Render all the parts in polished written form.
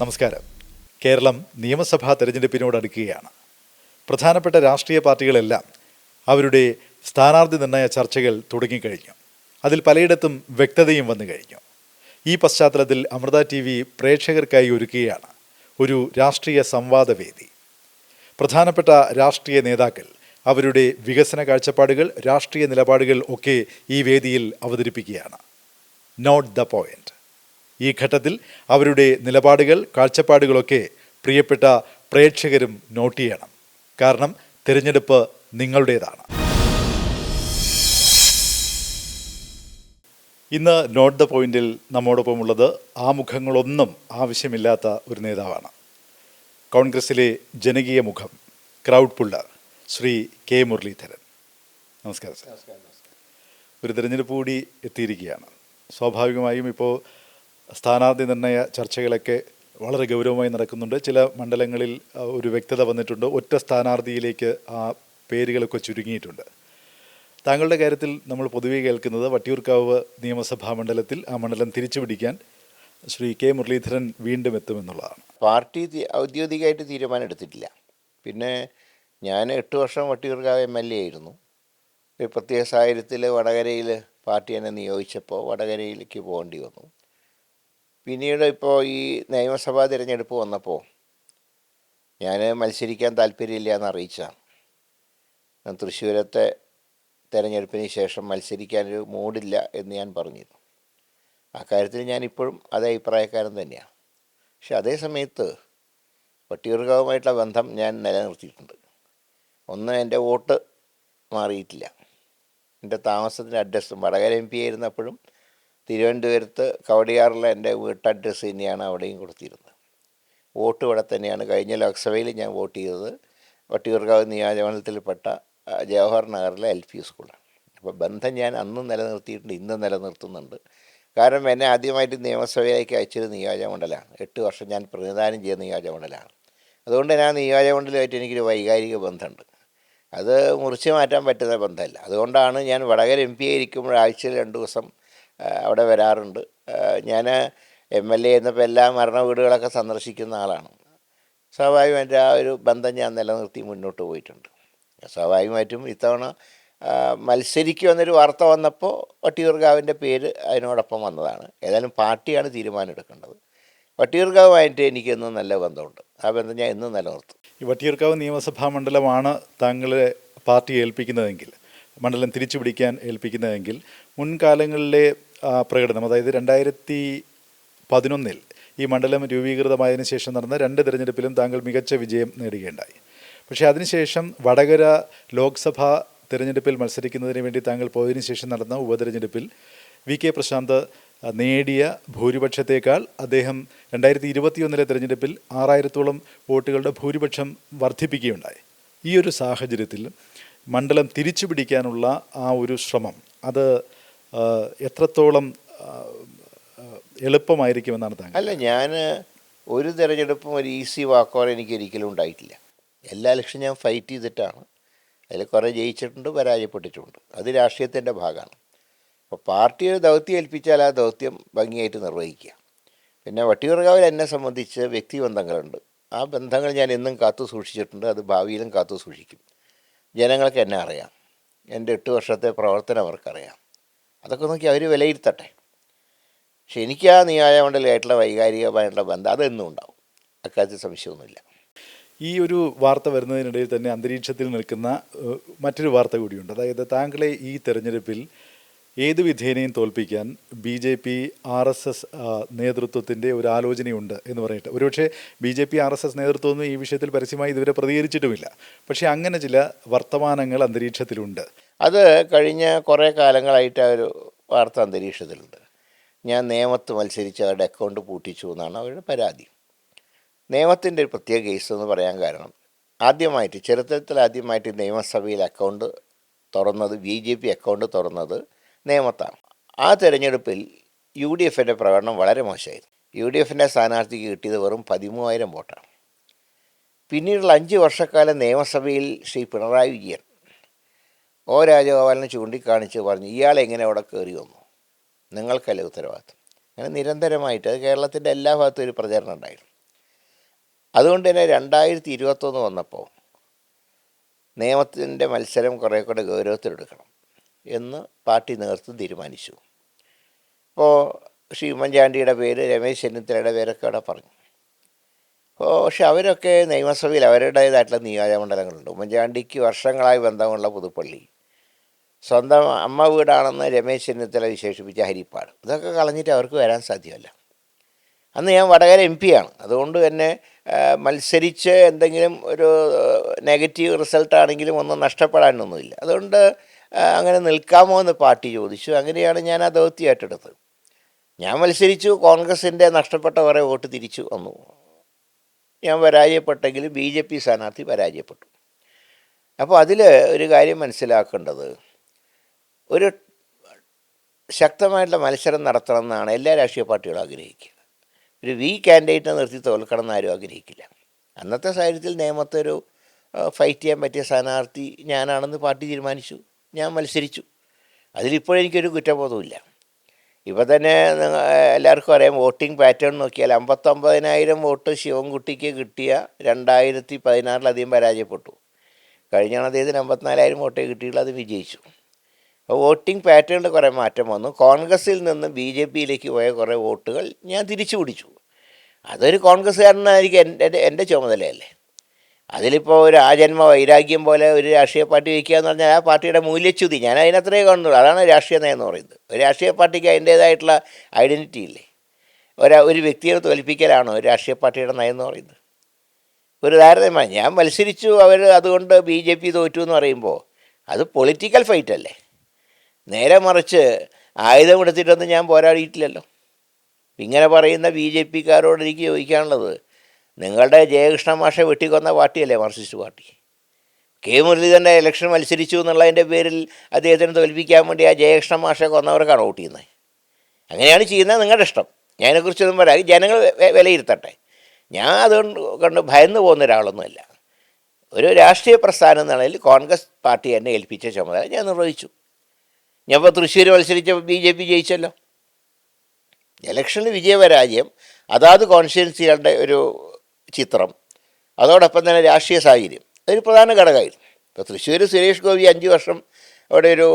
നമസ്കാരം. കേരളം നിയമസഭാ തെരഞ്ഞെടുപ്പിനോടടുക്കുകയാണ്. പ്രധാനപ്പെട്ട രാഷ്ട്രീയ പാർട്ടികളെല്ലാം അവരുടെ സ്ഥാനാർത്ഥി നിർണയ ചർച്ചകൾ തുടങ്ങിക്കഴിഞ്ഞു. അതിൽ പലയിടത്തും വ്യക്തതയും വന്നു കഴിഞ്ഞു. ഈ പശ്ചാത്തലത്തിൽ അമൃത TV പ്രേക്ഷകർക്കായി ഒരുക്കുകയാണ് ഒരു രാഷ്ട്രീയ സംവാദവേദി. പ്രധാനപ്പെട്ട രാഷ്ട്രീയ നേതാക്കൾ അവരുടെ വികസന കാഴ്ചപ്പാടുകൾ, രാഷ്ട്രീയ നിലപാടുകൾ ഒക്കെ ഈ വേദിയിൽ അവതരിപ്പിക്കുകയാണ്. Note the point. ഈ ഘട്ടത്തിൽ അവരുടെ നിലപാടുകൾ, കാഴ്ചപ്പാടുകളൊക്കെ പ്രിയപ്പെട്ട പ്രേക്ഷകരും നോട്ട് ചെയ്യണം. കാരണം തിരഞ്ഞെടുപ്പ് നിങ്ങളുടേതാണ്. ഇന്ന് നോട്ട് ദ പോയിന്റിൽ നമ്മോടൊപ്പമുള്ളത് ആമുഖങ്ങളൊന്നും ആവശ്യമില്ലാത്ത ഒരു നേതാവാണ്. കോൺഗ്രസിലെ ജനകീയ മുഖം, crowd puller, Shri K Muraleedharan. നമസ്കാരം സാർ. ഒരു തിരഞ്ഞെടുപ്പ് കൂടി എത്തിയിരിക്കുകയാണ്. സ്വാഭാവികമായും ഇപ്പോൾ സ്ഥാനാർത്ഥി നിർണയ ചർച്ചകളൊക്കെ വളരെ ഗൗരവമായി നടക്കുന്നുണ്ട്. ചില മണ്ഡലങ്ങളിൽ ഒരു വ്യക്തത വന്നിട്ടുണ്ട്. ഒറ്റ സ്ഥാനാർത്ഥിയിലേക്ക് ആ പേരുകളൊക്കെ ചുരുങ്ങിയിട്ടുണ്ട്. താങ്കളുടെ കാര്യത്തിൽ നമ്മൾ പൊതുവെ കേൾക്കുന്നത് വട്ടിയൂർക്കാവ് നിയമസഭാ മണ്ഡലത്തിൽ ആ മണ്ഡലം തിരിച്ചുപിടിക്കാൻ ശ്രീ കെ മുരളീധരൻ വീണ്ടും എത്തുമെന്നുള്ളതാണ്. പാർട്ടി ഔദ്യോഗികമായിട്ട് തീരുമാനം എടുത്തിട്ടില്ല. പിന്നെ ഞാൻ 8 വർഷം വട്ടിയൂർക്കാവ് MLA ആയിരുന്നു. ഒരു പ്രത്യേക സാഹചര്യത്തിൽ വടകരയിൽ പാർട്ടി എന്നെ നിയോഗിച്ചപ്പോൾ വടകരയിലേക്ക് പോകേണ്ടി വന്നു. പിന്നീട് ഇപ്പോൾ ഈ നിയമസഭാ തിരഞ്ഞെടുപ്പ് വന്നപ്പോൾ ഞാൻ മത്സരിക്കാൻ താല്പര്യമില്ല എന്ന് അറിയിച്ചതാണ്. തൃശ്ശൂരത്തെ തിരഞ്ഞെടുപ്പിന് ശേഷം മത്സരിക്കാനൊരു മൂഡില്ല എന്ന് ഞാൻ പറഞ്ഞിരുന്നു. ആ കാര്യത്തിൽ ഞാനിപ്പോഴും അതേ അഭിപ്രായക്കാരൻ തന്നെയാണ്. പക്ഷെ അതേ സമയത്ത് വട്ടിയൂർക്കാവുമായിട്ടുള്ള ബന്ധം ഞാൻ നിലനിർത്തിയിട്ടുണ്ട്. ഒന്ന്, എൻ്റെ വോട്ട് മാറിയിട്ടില്ല. എൻ്റെ താമസത്തിൻ്റെ അഡ്രസ്സും വടകര MP ആയിരുന്നപ്പോഴും തിരുവനന്തപുരത്ത് കവടിയാറുള്ള എൻ്റെ വീട്ടഡ്രസ്സ് തന്നെയാണ് അവിടെയും കൊടുത്തിരുന്നത്. വോട്ട് ഇവിടെ തന്നെയാണ്. കഴിഞ്ഞ ലോക്സഭയിൽ ഞാൻ വോട്ട് ചെയ്തത് വട്ടിയൂർക്കാവ് നിയോജകമണ്ഡലത്തിൽപ്പെട്ട ജവഹർ നഗറിലെ LP സ്കൂളാണ്. അപ്പോൾ ബന്ധം ഞാൻ അന്നും നിലനിർത്തിയിട്ടുണ്ട്, ഇന്നും നിലനിർത്തുന്നുണ്ട്. കാരണം എന്നെ ആദ്യമായിട്ട് നിയമസഭയിലേക്ക് അയച്ചത് നിയോജകമണ്ഡലമാണ്. 8 വർഷം ഞാൻ പ്രതിനിധാനം ചെയ്ത നിയോജകമണ്ഡലമാണ്. അതുകൊണ്ട് തന്നെ ആ നിയോജകമണ്ഡലമായിട്ട് എനിക്കൊരു വൈകാരിക ബന്ധമുണ്ട്. അത് മുറിച്ച് മാറ്റാൻ പറ്റുന്ന ബന്ധമല്ല. അതുകൊണ്ടാണ് ഞാൻ വടകര MP ആയിരിക്കുമ്പോൾ ആഴ്ചയിൽ 2 ദിവസം അവിടെ വരാറുണ്ട്. ഞാൻ MLA എന്നപ്പോൾ എല്ലാ മരണ വീടുകളൊക്കെ സന്ദർശിക്കുന്ന ആളാണ്. സ്വാഭാവികമായിട്ട് ആ ഒരു ബന്ധം ഞാൻ നിലനിർത്തി മുന്നോട്ട് പോയിട്ടുണ്ട്. സ്വാഭാവികമായിട്ടും ഇത്തവണ മത്സരിക്കുമെന്നൊരു വാർത്ത വന്നപ്പോൾ വട്ടിയൂർക്കാവിൻ്റെ പേര് അതിനോടൊപ്പം വന്നതാണ്. ഏതായാലും പാർട്ടിയാണ് തീരുമാനം എടുക്കേണ്ടത്. വട്ടിയൂർക്കാവുമായിട്ട് എനിക്ക് എന്നും നല്ല ബന്ധമുണ്ട്. ആ ബന്ധം ഞാൻ എന്നും നിലനിർത്തും. ഈ വട്ടിയൂർക്കാവ് നിയമസഭാ മണ്ഡലമാണ് താങ്കളെ പാർട്ടി ഏൽപ്പിക്കുന്നതെങ്കിൽ, മണ്ഡലം തിരിച്ചു പിടിക്കാൻ ഏൽപ്പിക്കുന്നതെങ്കിൽ, മുൻകാലങ്ങളിലെ പ്രകടനം, അതായത് 2011 ഈ മണ്ഡലം രൂപീകൃതമായതിനു ശേഷം നടന്ന 2 തിരഞ്ഞെടുപ്പിലും താങ്കൾ മികച്ച വിജയം നേടുകയുണ്ടായി. പക്ഷേ അതിനുശേഷം വടകര ലോക്സഭാ തിരഞ്ഞെടുപ്പിൽ മത്സരിക്കുന്നതിന് വേണ്ടി താങ്കൾ പോയതിനു ശേഷം നടന്ന ഉപതിരഞ്ഞെടുപ്പിൽ VK പ്രശാന്ത് നേടിയ ഭൂരിപക്ഷത്തേക്കാൾ അദ്ദേഹം 2021 തിരഞ്ഞെടുപ്പിൽ 6000-ഓളം വോട്ടുകളുടെ ഭൂരിപക്ഷം വർദ്ധിപ്പിക്കുകയുണ്ടായി. ഈ ഒരു സാഹചര്യത്തിൽ മണ്ഡലം തിരിച്ചു പിടിക്കാനുള്ള ആ ഒരു ശ്രമം അത് എത്രത്തോളം എളുപ്പമായിരിക്കുമെന്നാണ് താങ്കൾ? അല്ല, ഞാൻ ഒരു തിരഞ്ഞെടുപ്പും ഒരു ഈസി വാക്കോർ എനിക്ക് ഒരിക്കലും ഉണ്ടായിട്ടില്ല. എല്ലാ ഇലക്ഷനും ഞാൻ ഫൈറ്റ് ചെയ്തിട്ടാണ്. അതിൽ കുറേ ജയിച്ചിട്ടുണ്ട്, പരാജയപ്പെട്ടിട്ടുണ്ട്. അത് രാഷ്ട്രീയത്തിൻ്റെ ഭാഗമാണ്. അപ്പോൾ പാർട്ടി ഒരു ദൗത്യം ഏൽപ്പിച്ചാൽ ആ ദൗത്യം ഭംഗിയായിട്ട് നിർവഹിക്കുക. പിന്നെ വട്ടിയൂർക്കാവിൽ എന്നെ സംബന്ധിച്ച് വ്യക്തിബന്ധങ്ങളുണ്ട്. ആ ബന്ധങ്ങൾ ഞാൻ എന്നും കാത്തു സൂക്ഷിച്ചിട്ടുണ്ട്. അത് ഭാവിയിലും കാത്തു സൂക്ഷിക്കും. ജനങ്ങൾക്ക് എന്നെ അറിയാം. എൻ്റെ 8 വർഷത്തെ പ്രവർത്തനം അവർക്കറിയാം. അതൊക്കെ നോക്കി അവർ വിലയിരുത്തട്ടെ. പക്ഷെ എനിക്ക് ആ നിയോജകമണ്ഡലമായിട്ടുള്ള വൈകാരികമായിട്ടുള്ള ബന്ധം അതെന്നും ഉണ്ടാവും. അക്കാര്യത്തിൽ സംശയമൊന്നുമില്ല. ഈ ഒരു വാർത്ത വരുന്നതിനിടയിൽ തന്നെ അന്തരീക്ഷത്തിൽ നിൽക്കുന്ന മറ്റൊരു വാർത്ത കൂടിയുണ്ട്. അതായത് താങ്കളെ ഈ തെരഞ്ഞെടുപ്പിൽ ഏതു വിധേനയും തോൽപ്പിക്കാൻ BJP RSS നേതൃത്വത്തിൻ്റെ ഒരു ആലോചനയുണ്ട് എന്ന് പറയട്ടെ. ഒരുപക്ഷെ BJP RSS നേതൃത്വമൊന്നും ഈ വിഷയത്തിൽ പരസ്യമായി ഇതുവരെ പ്രതികരിച്ചിട്ടുമില്ല. പക്ഷേ അങ്ങനെ ചില വർത്തമാനങ്ങൾ അന്തരീക്ഷത്തിലുണ്ട്. അത് കഴിഞ്ഞ കുറേ കാലങ്ങളായിട്ട് ആ ഒരു വാർത്ത അന്തരീക്ഷത്തിലുണ്ട്. ഞാൻ നേമത്ത് മത്സരിച്ച് അവരുടെ അക്കൗണ്ട് പൂട്ടിച്ചു എന്നാണ് അവരുടെ പരാതി. നേമത്തിൻ്റെ ഒരു പ്രത്യേക കേസ് എന്ന് പറയാൻ കാരണം, ചരിത്രത്തിൽ ആദ്യമായിട്ട് നിയമസഭയിൽ അക്കൗണ്ട് തുറന്നത്, BJP അക്കൗണ്ട് തുറന്നത് നേമത്താണ്. ആ തിരഞ്ഞെടുപ്പിൽ UDFൻ്റെ പ്രകടനം വളരെ മോശമായിരുന്നു. UDFൻ്റെ സ്ഥാനാർത്ഥിക്ക് കിട്ടിയത് വെറും 13,000 വോട്ടാണ്. പിന്നീടുള്ള 5 വർഷക്കാലം നിയമസഭയിൽ ശ്രീ പിണറായി വിജയൻ രാജഗോപാലിനെ ചൂണ്ടിക്കാണിച്ച് പറഞ്ഞു, ഇയാളെങ്ങനെ അവിടെ കയറി വന്നു, നിങ്ങൾക്കല്ലേ ഉത്തരവാദിത്വം. അങ്ങനെ നിരന്തരമായിട്ട് കേരളത്തിൻ്റെ എല്ലാ ഭാഗത്തും ഒരു പ്രചരണം ഉണ്ടായിരുന്നു. അതുകൊണ്ട് തന്നെ 2021 വന്നപ്പോൾ നിയമത്തിൻ്റെ മത്സരം കുറേ കൂടെ ഗൗരവത്തിലെടുക്കണം എന്ന് പാർട്ടി നേതൃത്വം തീരുമാനിച്ചു. ഇപ്പോൾ ശ്രീ ഉമ്മൻചാണ്ടിയുടെ പേര്, രമേശ് ചെന്നിത്തലയുടെ പേരൊക്കെ അവിടെ പറഞ്ഞു. പക്ഷെ അവരൊക്കെ നിയമസഭയിൽ അവരുടേതായിട്ടുള്ള നിയോജകമണ്ഡലങ്ങളുണ്ട്. ഉമ്മൻചാണ്ടിക്ക് വർഷങ്ങളായി ബന്ധമുള്ള പുതുപ്പള്ളി, സ്വന്തം അമ്മ വീടാണെന്ന് രമേശ് ചെന്നിത്തല വിശേഷിപ്പിച്ച ഹരിപ്പാട്, ഇതൊക്കെ കളഞ്ഞിട്ട് അവർക്ക് വരാൻ സാധ്യമല്ല. അന്ന് ഞാൻ വടകര MP ആണ്. അതുകൊണ്ട് തന്നെ മത്സരിച്ച് എന്തെങ്കിലും ഒരു നെഗറ്റീവ് റിസൾട്ടാണെങ്കിലും ഒന്നും നഷ്ടപ്പെടാനൊന്നുമില്ല. അതുകൊണ്ട് അങ്ങനെ നിൽക്കാമോ എന്ന് പാർട്ടി ചോദിച്ചു. അങ്ങനെയാണ് ഞാൻ ആ ദൗത്യം ഏറ്റെടുത്തത്. ഞാൻ മത്സരിച്ചു. കോൺഗ്രസിൻ്റെ നഷ്ടപ്പെട്ട കുറേ വോട്ട് തിരിച്ചു വന്നു. ഞാൻ പരാജയപ്പെട്ടെങ്കിലും BJP സ്ഥാനാർത്ഥി പരാജയപ്പെട്ടു. അപ്പോൾ അതിൽ ഒരു കാര്യം മനസ്സിലാക്കേണ്ടത്, ഒരു ശക്തമായിട്ടുള്ള മത്സരം നടത്തണമെന്നാണ് എല്ലാ രാഷ്ട്രീയ പാർട്ടികളും ആഗ്രഹിക്കുക. ഒരു കാൻഡിഡേറ്റിനെ നിർത്തി തോൽക്കണം എന്ന് ആരും ആഗ്രഹിക്കില്ല. അന്നത്തെ സാഹചര്യത്തിൽ നേമത്തെ ഒരു ഫൈറ്റ് ചെയ്യാൻ പറ്റിയ സ്ഥാനാർത്ഥി ഞാനാണെന്ന് പാർട്ടി തീരുമാനിച്ചു. ഞാൻ മത്സരിച്ചു. അതിലിപ്പോഴെനിക്കൊരു കുറ്റബോധമില്ല. ഇപ്പോൾ തന്നെ എല്ലാവർക്കും അറിയാം, വോട്ടിംഗ് പാറ്റേൺ നോക്കിയാൽ 59,000 വോട്ട് ശിവൻകുട്ടിക്ക് കിട്ടിയ 2016 അദ്ദേഹം പരാജയപ്പെട്ടു. കഴിഞ്ഞാണ് അദ്ദേഹത്തിന് 54,000 വോട്ടേ കിട്ടിയുള്ളൂ, അത് വിജയിച്ചു. അപ്പോൾ വോട്ടിംഗ് പാറ്റേണിൽ കുറേ മാറ്റം വന്നു. കോൺഗ്രസിൽ നിന്ന് BJPയിലേക്ക് പോയ കുറേ വോട്ടുകൾ ഞാൻ തിരിച്ചു പിടിച്ചു. അതൊരു കോൺഗ്രസ്സുകാരനായിരിക്കും എൻ്റെ ചുമതലയല്ലേ. അതിലിപ്പോൾ ഒരു ആജന്മ വൈരാഗ്യം പോലെ ഒരു രാഷ്ട്രീയ പാർട്ടി വയ്ക്കുക എന്ന് പറഞ്ഞാൽ ആ പാർട്ടിയുടെ മൂല്യച്യുതി, ഞാൻ അതിനത്രേ കാണുന്നുള്ളൂ. അതാണ് രാഷ്ട്രീയ നയം എന്ന് പറയുന്നത്. ഒരു രാഷ്ട്രീയ പാർട്ടിക്ക് അതിൻ്റേതായിട്ടുള്ള ഐഡൻറ്റിറ്റി ഇല്ലേ. ഒരു വ്യക്തിയെ തോൽപ്പിക്കലാണോ ഒരു രാഷ്ട്രീയ പാർട്ടിയുടെ നയം എന്ന് പറയുന്നത്? ഒരു താരതമ്യം. ഞാൻ മത്സരിച്ചു, അവർ അതുകൊണ്ട് BJP തോറ്റു എന്ന് പറയുമ്പോൾ അത് പൊളിറ്റിക്കൽ ഫൈറ്റ് അല്ലേ. നേരെ മറിച്ച് ആയുധമെടുത്തിട്ടൊന്നും ഞാൻ പോരാടിയിട്ടില്ലല്ലോ. ഇങ്ങനെ പറയുന്ന BJPക്കാരോട് എനിക്ക് ചോദിക്കാനുള്ളത്, നിങ്ങളുടെ ജയകൃഷ്ണ മാഷെ വെട്ടിക്കൊന്ന പാർട്ടിയല്ലേ മാർക്സിസ്റ്റ് പാർട്ടി? മുരളീധരൻ്റെ ഇലക്ഷൻ മത്സരിച്ചു എന്നുള്ളതിൻ്റെ പേരിൽ അദ്ദേഹത്തിന് തോൽപ്പിക്കാൻ വേണ്ടി ആ ജയകൃഷ്ണ മാഷെ കൊന്നവർക്കാണ് വോട്ട് ചെയ്യുന്നത്. അങ്ങനെയാണ് ചെയ്യുന്നത്, നിങ്ങളുടെ ഇഷ്ടം. ഞാനതിനെക്കുറിച്ചൊന്നും പറയാം, ജനങ്ങൾ വിലയിരുത്തട്ടെ. ഞാൻ അതുകൊണ്ട് ഭയന്ന് പോകുന്ന ഒരാളൊന്നുമല്ല. ഒരു രാഷ്ട്രീയ പ്രസ്ഥാനം എന്ന നിലയിൽ കോൺഗ്രസ് പാർട്ടി എന്നെ ഏൽപ്പിച്ച ചുമതല ഞാൻ നിർവഹിച്ചു. ഞാനിപ്പോൾ തൃശ്ശൂർ മത്സരിച്ച BJP ജയിച്ചല്ലോ. ഇലക്ഷനിൽ വിജയപരാജയം അതാത് കോൺസ്റ്റിറ്റ്യുവൻസികളുടെ ഒരു ചിത്രം, അതോടൊപ്പം തന്നെ രാഷ്ട്രീയ സാഹചര്യം, അതൊരു പ്രധാന ഘടകമായിരുന്നു. ഇപ്പോൾ തൃശ്ശൂർ സുരേഷ് ഗോപി 5 വർഷം അവിടെ ഒരു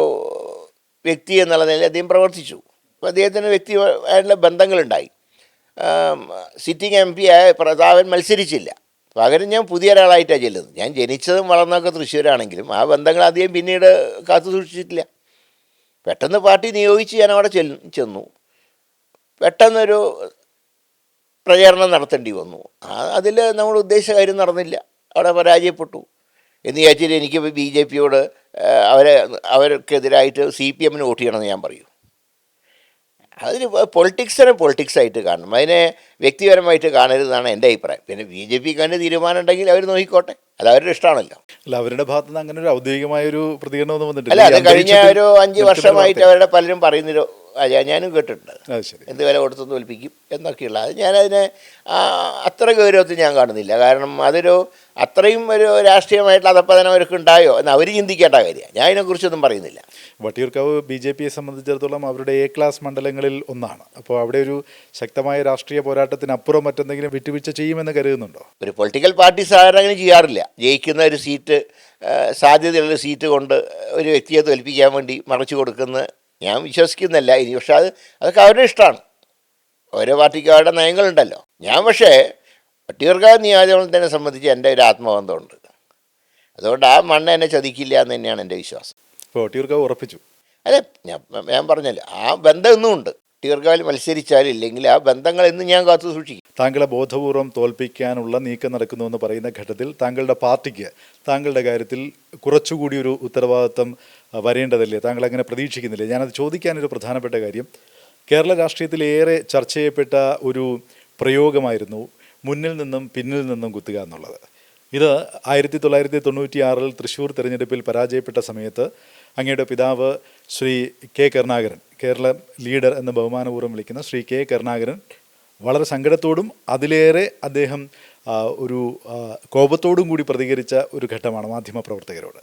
വ്യക്തി എന്നുള്ള നിലയിൽ അദ്ദേഹം പ്രവർത്തിച്ചു. അപ്പോൾ അദ്ദേഹത്തിന് വ്യക്തിയായിട്ടുള്ള ബന്ധങ്ങളുണ്ടായി. സിറ്റിംഗ് MP ആയ പ്രതാപൻ മത്സരിച്ചില്ല. പകരം ഞാൻ പുതിയ ഒരാളായിട്ടാണ് ചെല്ലുന്നത്. ഞാൻ ജനിച്ചതും വളർന്നതൊക്കെ തൃശ്ശൂരാണെങ്കിലും ആ ബന്ധങ്ങൾ അദ്ദേഹം പിന്നീട് കാത്തു സൂക്ഷിച്ചിട്ടില്ല. പെട്ടെന്ന് പാർട്ടി നിയോഗിച്ച് ഞാൻ അവിടെ ചെന്നു. പെട്ടെന്നൊരു പ്രചാരണം നടത്തേണ്ടി വന്നു. അതിൽ നമ്മൾ ഉദ്ദേശിച്ച കാര്യം നടന്നില്ല, അവിടെ പരാജയപ്പെട്ടു എന്ന് വിചാരിച്ചിട്ട് എനിക്ക് BJPയോട് അവർക്കെതിരായിട്ട് CPM വോട്ട് ചെയ്യണമെന്ന് ഞാൻ പറയൂ. അതിന് പൊളിറ്റിക്സായിട്ട് കാണണം, അതിനെ വ്യക്തിപരമായിട്ട് കാണരുതെന്നാണ് എൻ്റെ അഭിപ്രായം. പിന്നെ BJPക്ക് അതിൻ്റെ തീരുമാനം ഉണ്ടെങ്കിൽ അവർ നോക്കിക്കോട്ടെ, അത് അവരുടെ ഇഷ്ടമാണല്ലോ. അല്ല, അവരുടെ ഭാഗത്ത് നിന്ന് അങ്ങനെ ഒരു ഔദ്യോഗികമായ ഒരു പ്രതികരണമൊന്നും വന്നിട്ടില്ല. അല്ല, അത് കഴിഞ്ഞ ഒരു 5 വർഷമായിട്ട് അവരുടെ പലരും പറയുന്നൊരു ഞാനും കേട്ടിട്ടുണ്ട്, എന്ത് വില കൊടുത്തു തോൽപ്പിക്കും എന്നൊക്കെയുള്ള. അത് ഞാനതിനെ അത്ര ഗൗരവത്തിൽ ഞാൻ കാണുന്നില്ല. കാരണം അത്രയും ഒരു രാഷ്ട്രീയമായിട്ടുള്ള അധപ്പതനം അവർക്ക് ഉണ്ടായോ എന്ന് അവർ ചിന്തിക്കേണ്ട കാര്യമാണ്. ഞാൻ അതിനെക്കുറിച്ചൊന്നും പറയുന്നില്ല. വട്ടിയൂർക്കാവ് BJPയെ സംബന്ധിച്ചിടത്തോളം അവരുടെ A ക്ലാസ് മണ്ഡലങ്ങളിൽ ഒന്നാണ്. അപ്പോൾ അവിടെ ഒരു ശക്തമായ രാഷ്ട്രീയ പോരാട്ടത്തിനപ്പുറം മറ്റെന്തെങ്കിലും വിട്ടുവീഴ്ച ചെയ്യുമെന്ന് കരുതുന്നുണ്ടോ? ഒരു പൊളിറ്റിക്കൽ പാർട്ടി സാധാരണ അങ്ങനെ ചെയ്യാറില്ല. ജയിക്കുന്ന ഒരു സീറ്റ്, സാധ്യതയുള്ള സീറ്റ് കൊണ്ട് ഒരു വ്യക്തിയെ തോൽപ്പിക്കാൻ വേണ്ടി മറച്ചു കൊടുക്കുന്ന ഞാൻ വിശ്വസിക്കുന്നില്ല ഇനി. പക്ഷെ അതൊക്കെ അവരുടെ ഇഷ്ടമാണ്. ഓരോ പാർട്ടിക്കും അവരുടെ നയങ്ങളുണ്ടല്ലോ. ഞാൻ പക്ഷേ വട്ടിയൂർക്കാവ് നിയോജകമണ്ഡലത്തിനെ സംബന്ധിച്ച് എൻ്റെ ഒരു ആത്മബന്ധമുണ്ട്. അതുകൊണ്ട് ആ മണ്ണ് എന്നെ ചതിക്കില്ല എന്ന് തന്നെയാണ് എൻ്റെ വിശ്വാസം. ഇപ്പോൾ വട്ടിയൂർക്കാവ് ഉറപ്പിച്ചു? അതെ, ഞാൻ പറഞ്ഞല്ലോ, ആ ബന്ധം ഇന്നും ഉണ്ട്. വട്ടിയൂർക്കാവിൽ മത്സരിച്ചാലും ഇല്ലെങ്കിൽ ആ ബന്ധങ്ങൾ എന്നും ഞാൻ കാത്തു സൂക്ഷിക്കും. താങ്കളെ ബോധപൂർവം തോൽപ്പിക്കാനുള്ള നീക്കം നടക്കുന്നുവെന്ന് പറയുന്ന ഘട്ടത്തിൽ താങ്കളുടെ പാർട്ടിക്ക് താങ്കളുടെ കാര്യത്തിൽ കുറച്ചുകൂടി ഒരു ഉത്തരവാദിത്വം വരേണ്ടതല്ലേ? താങ്കൾ അങ്ങനെ പ്രതീക്ഷിക്കുന്നില്ലേ? ഞാനത് ചോദിക്കാനൊരു പ്രധാനപ്പെട്ട കാര്യം, കേരള രാഷ്ട്രീയത്തിൽ ഏറെ ചർച്ച ചെയ്യപ്പെട്ട ഒരു പ്രയോഗമായിരുന്നു മുന്നിൽ നിന്നും പിന്നിൽ നിന്നും കുത്തുക എന്നുള്ളത്. ഇത് 1996 തൃശ്ശൂർ തെരഞ്ഞെടുപ്പിൽ പരാജയപ്പെട്ട സമയത്ത് അങ്ങയുടെ പിതാവ് ശ്രീ K. കരുണാകരൻ, കേരള ലീഡർ എന്ന് ബഹുമാനപൂർവ്വം വിളിക്കുന്ന ശ്രീ K. കരുണാകരൻ വളരെ സങ്കടത്തോടും അതിലേറെ അദ്ദേഹം ഒരു കോപത്തോടും കൂടി പ്രതികരിച്ച ഒരു ഘട്ടമാണ് മാധ്യമപ്രവർത്തകരോട്.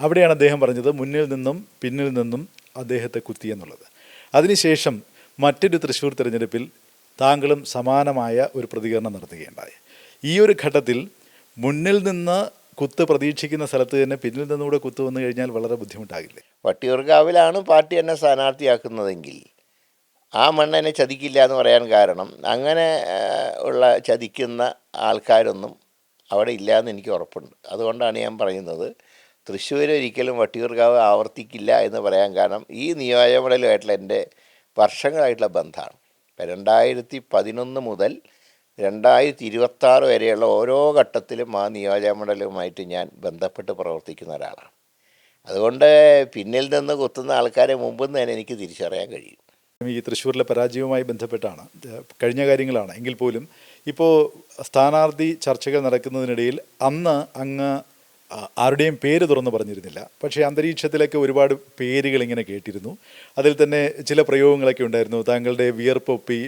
അവിടെയാണ് അദ്ദേഹം പറഞ്ഞത് മുന്നിൽ നിന്നും പിന്നിൽ നിന്നും അദ്ദേഹത്തെ കുത്തിയെന്നുള്ളത്. അതിനുശേഷം മറ്റൊരു തൃശ്ശൂർ തെരഞ്ഞെടുപ്പിൽ താങ്കളും സമാനമായ ഒരു പ്രതികരണം നടത്തുകയുണ്ടായി. ഈ ഒരു ഘട്ടത്തിൽ മുന്നിൽ നിന്ന് കുത്ത് പ്രതീക്ഷിക്കുന്ന സ്ഥലത്ത് തന്നെ പിന്നിൽ നിന്നുകൂടെ കുത്ത് വന്നു കഴിഞ്ഞാൽ വളരെ ബുദ്ധിമുട്ടാകില്ലേ? വട്ടിയൂർക്കാവിലാണ് പാർട്ടി എന്നെ സ്ഥാനാർത്ഥിയാക്കുന്നതെങ്കിൽ ആ മണ്ണെന്നെ ചതിക്കില്ല എന്ന് പറയാൻ കാരണം അങ്ങനെ ഉള്ള ചതിക്കുന്ന ആൾക്കാരൊന്നും അവിടെ ഇല്ല എന്ന് എനിക്ക് ഉറപ്പുണ്ട്. അതുകൊണ്ടാണ് ഞാൻ പറയുന്നത് തൃശ്ശൂർ ഒരിക്കലും വട്ടിയൂർക്കാവ് ആവർത്തിക്കില്ല എന്ന് പറയാൻ കാരണം ഈ നിയോജകമണ്ഡലമായിട്ടുള്ള എൻ്റെ വർഷങ്ങളായിട്ടുള്ള ബന്ധമാണ്. 2011 മുതൽ 2026 വരെയുള്ള ഓരോ ഘട്ടത്തിലും ആ നിയോജകമണ്ഡലവുമായിട്ട് ഞാൻ ബന്ധപ്പെട്ട് പ്രവർത്തിക്കുന്ന ഒരാളാണ്. അതുകൊണ്ട് പിന്നിൽ നിന്ന് കുത്തുന്ന ആൾക്കാരെ മുമ്പ് തന്നെ എനിക്ക് തിരിച്ചറിയാൻ കഴിയും. ഈ തൃശ്ശൂരിലെ പരാജയവുമായി ബന്ധപ്പെട്ടാണ് കഴിഞ്ഞ കാര്യങ്ങളാണ് എങ്കിൽ പോലും ഇപ്പോൾ സ്ഥാനാർത്ഥി ചർച്ചകൾ നടക്കുന്നതിനിടയിൽ അന്ന് അങ്ങ് ആരുടെയും പേര് തുറന്നു പറഞ്ഞിരുന്നില്ല. പക്ഷേ അന്തരീക്ഷത്തിലൊക്കെ ഒരുപാട് പേരുകൾ ഇങ്ങനെ കേട്ടിരുന്നു. അതിൽ തന്നെ ചില പ്രയോഗങ്ങളൊക്കെ ഉണ്ടായിരുന്നു. താങ്കളുടെ വിയർപ്പൊപ്പി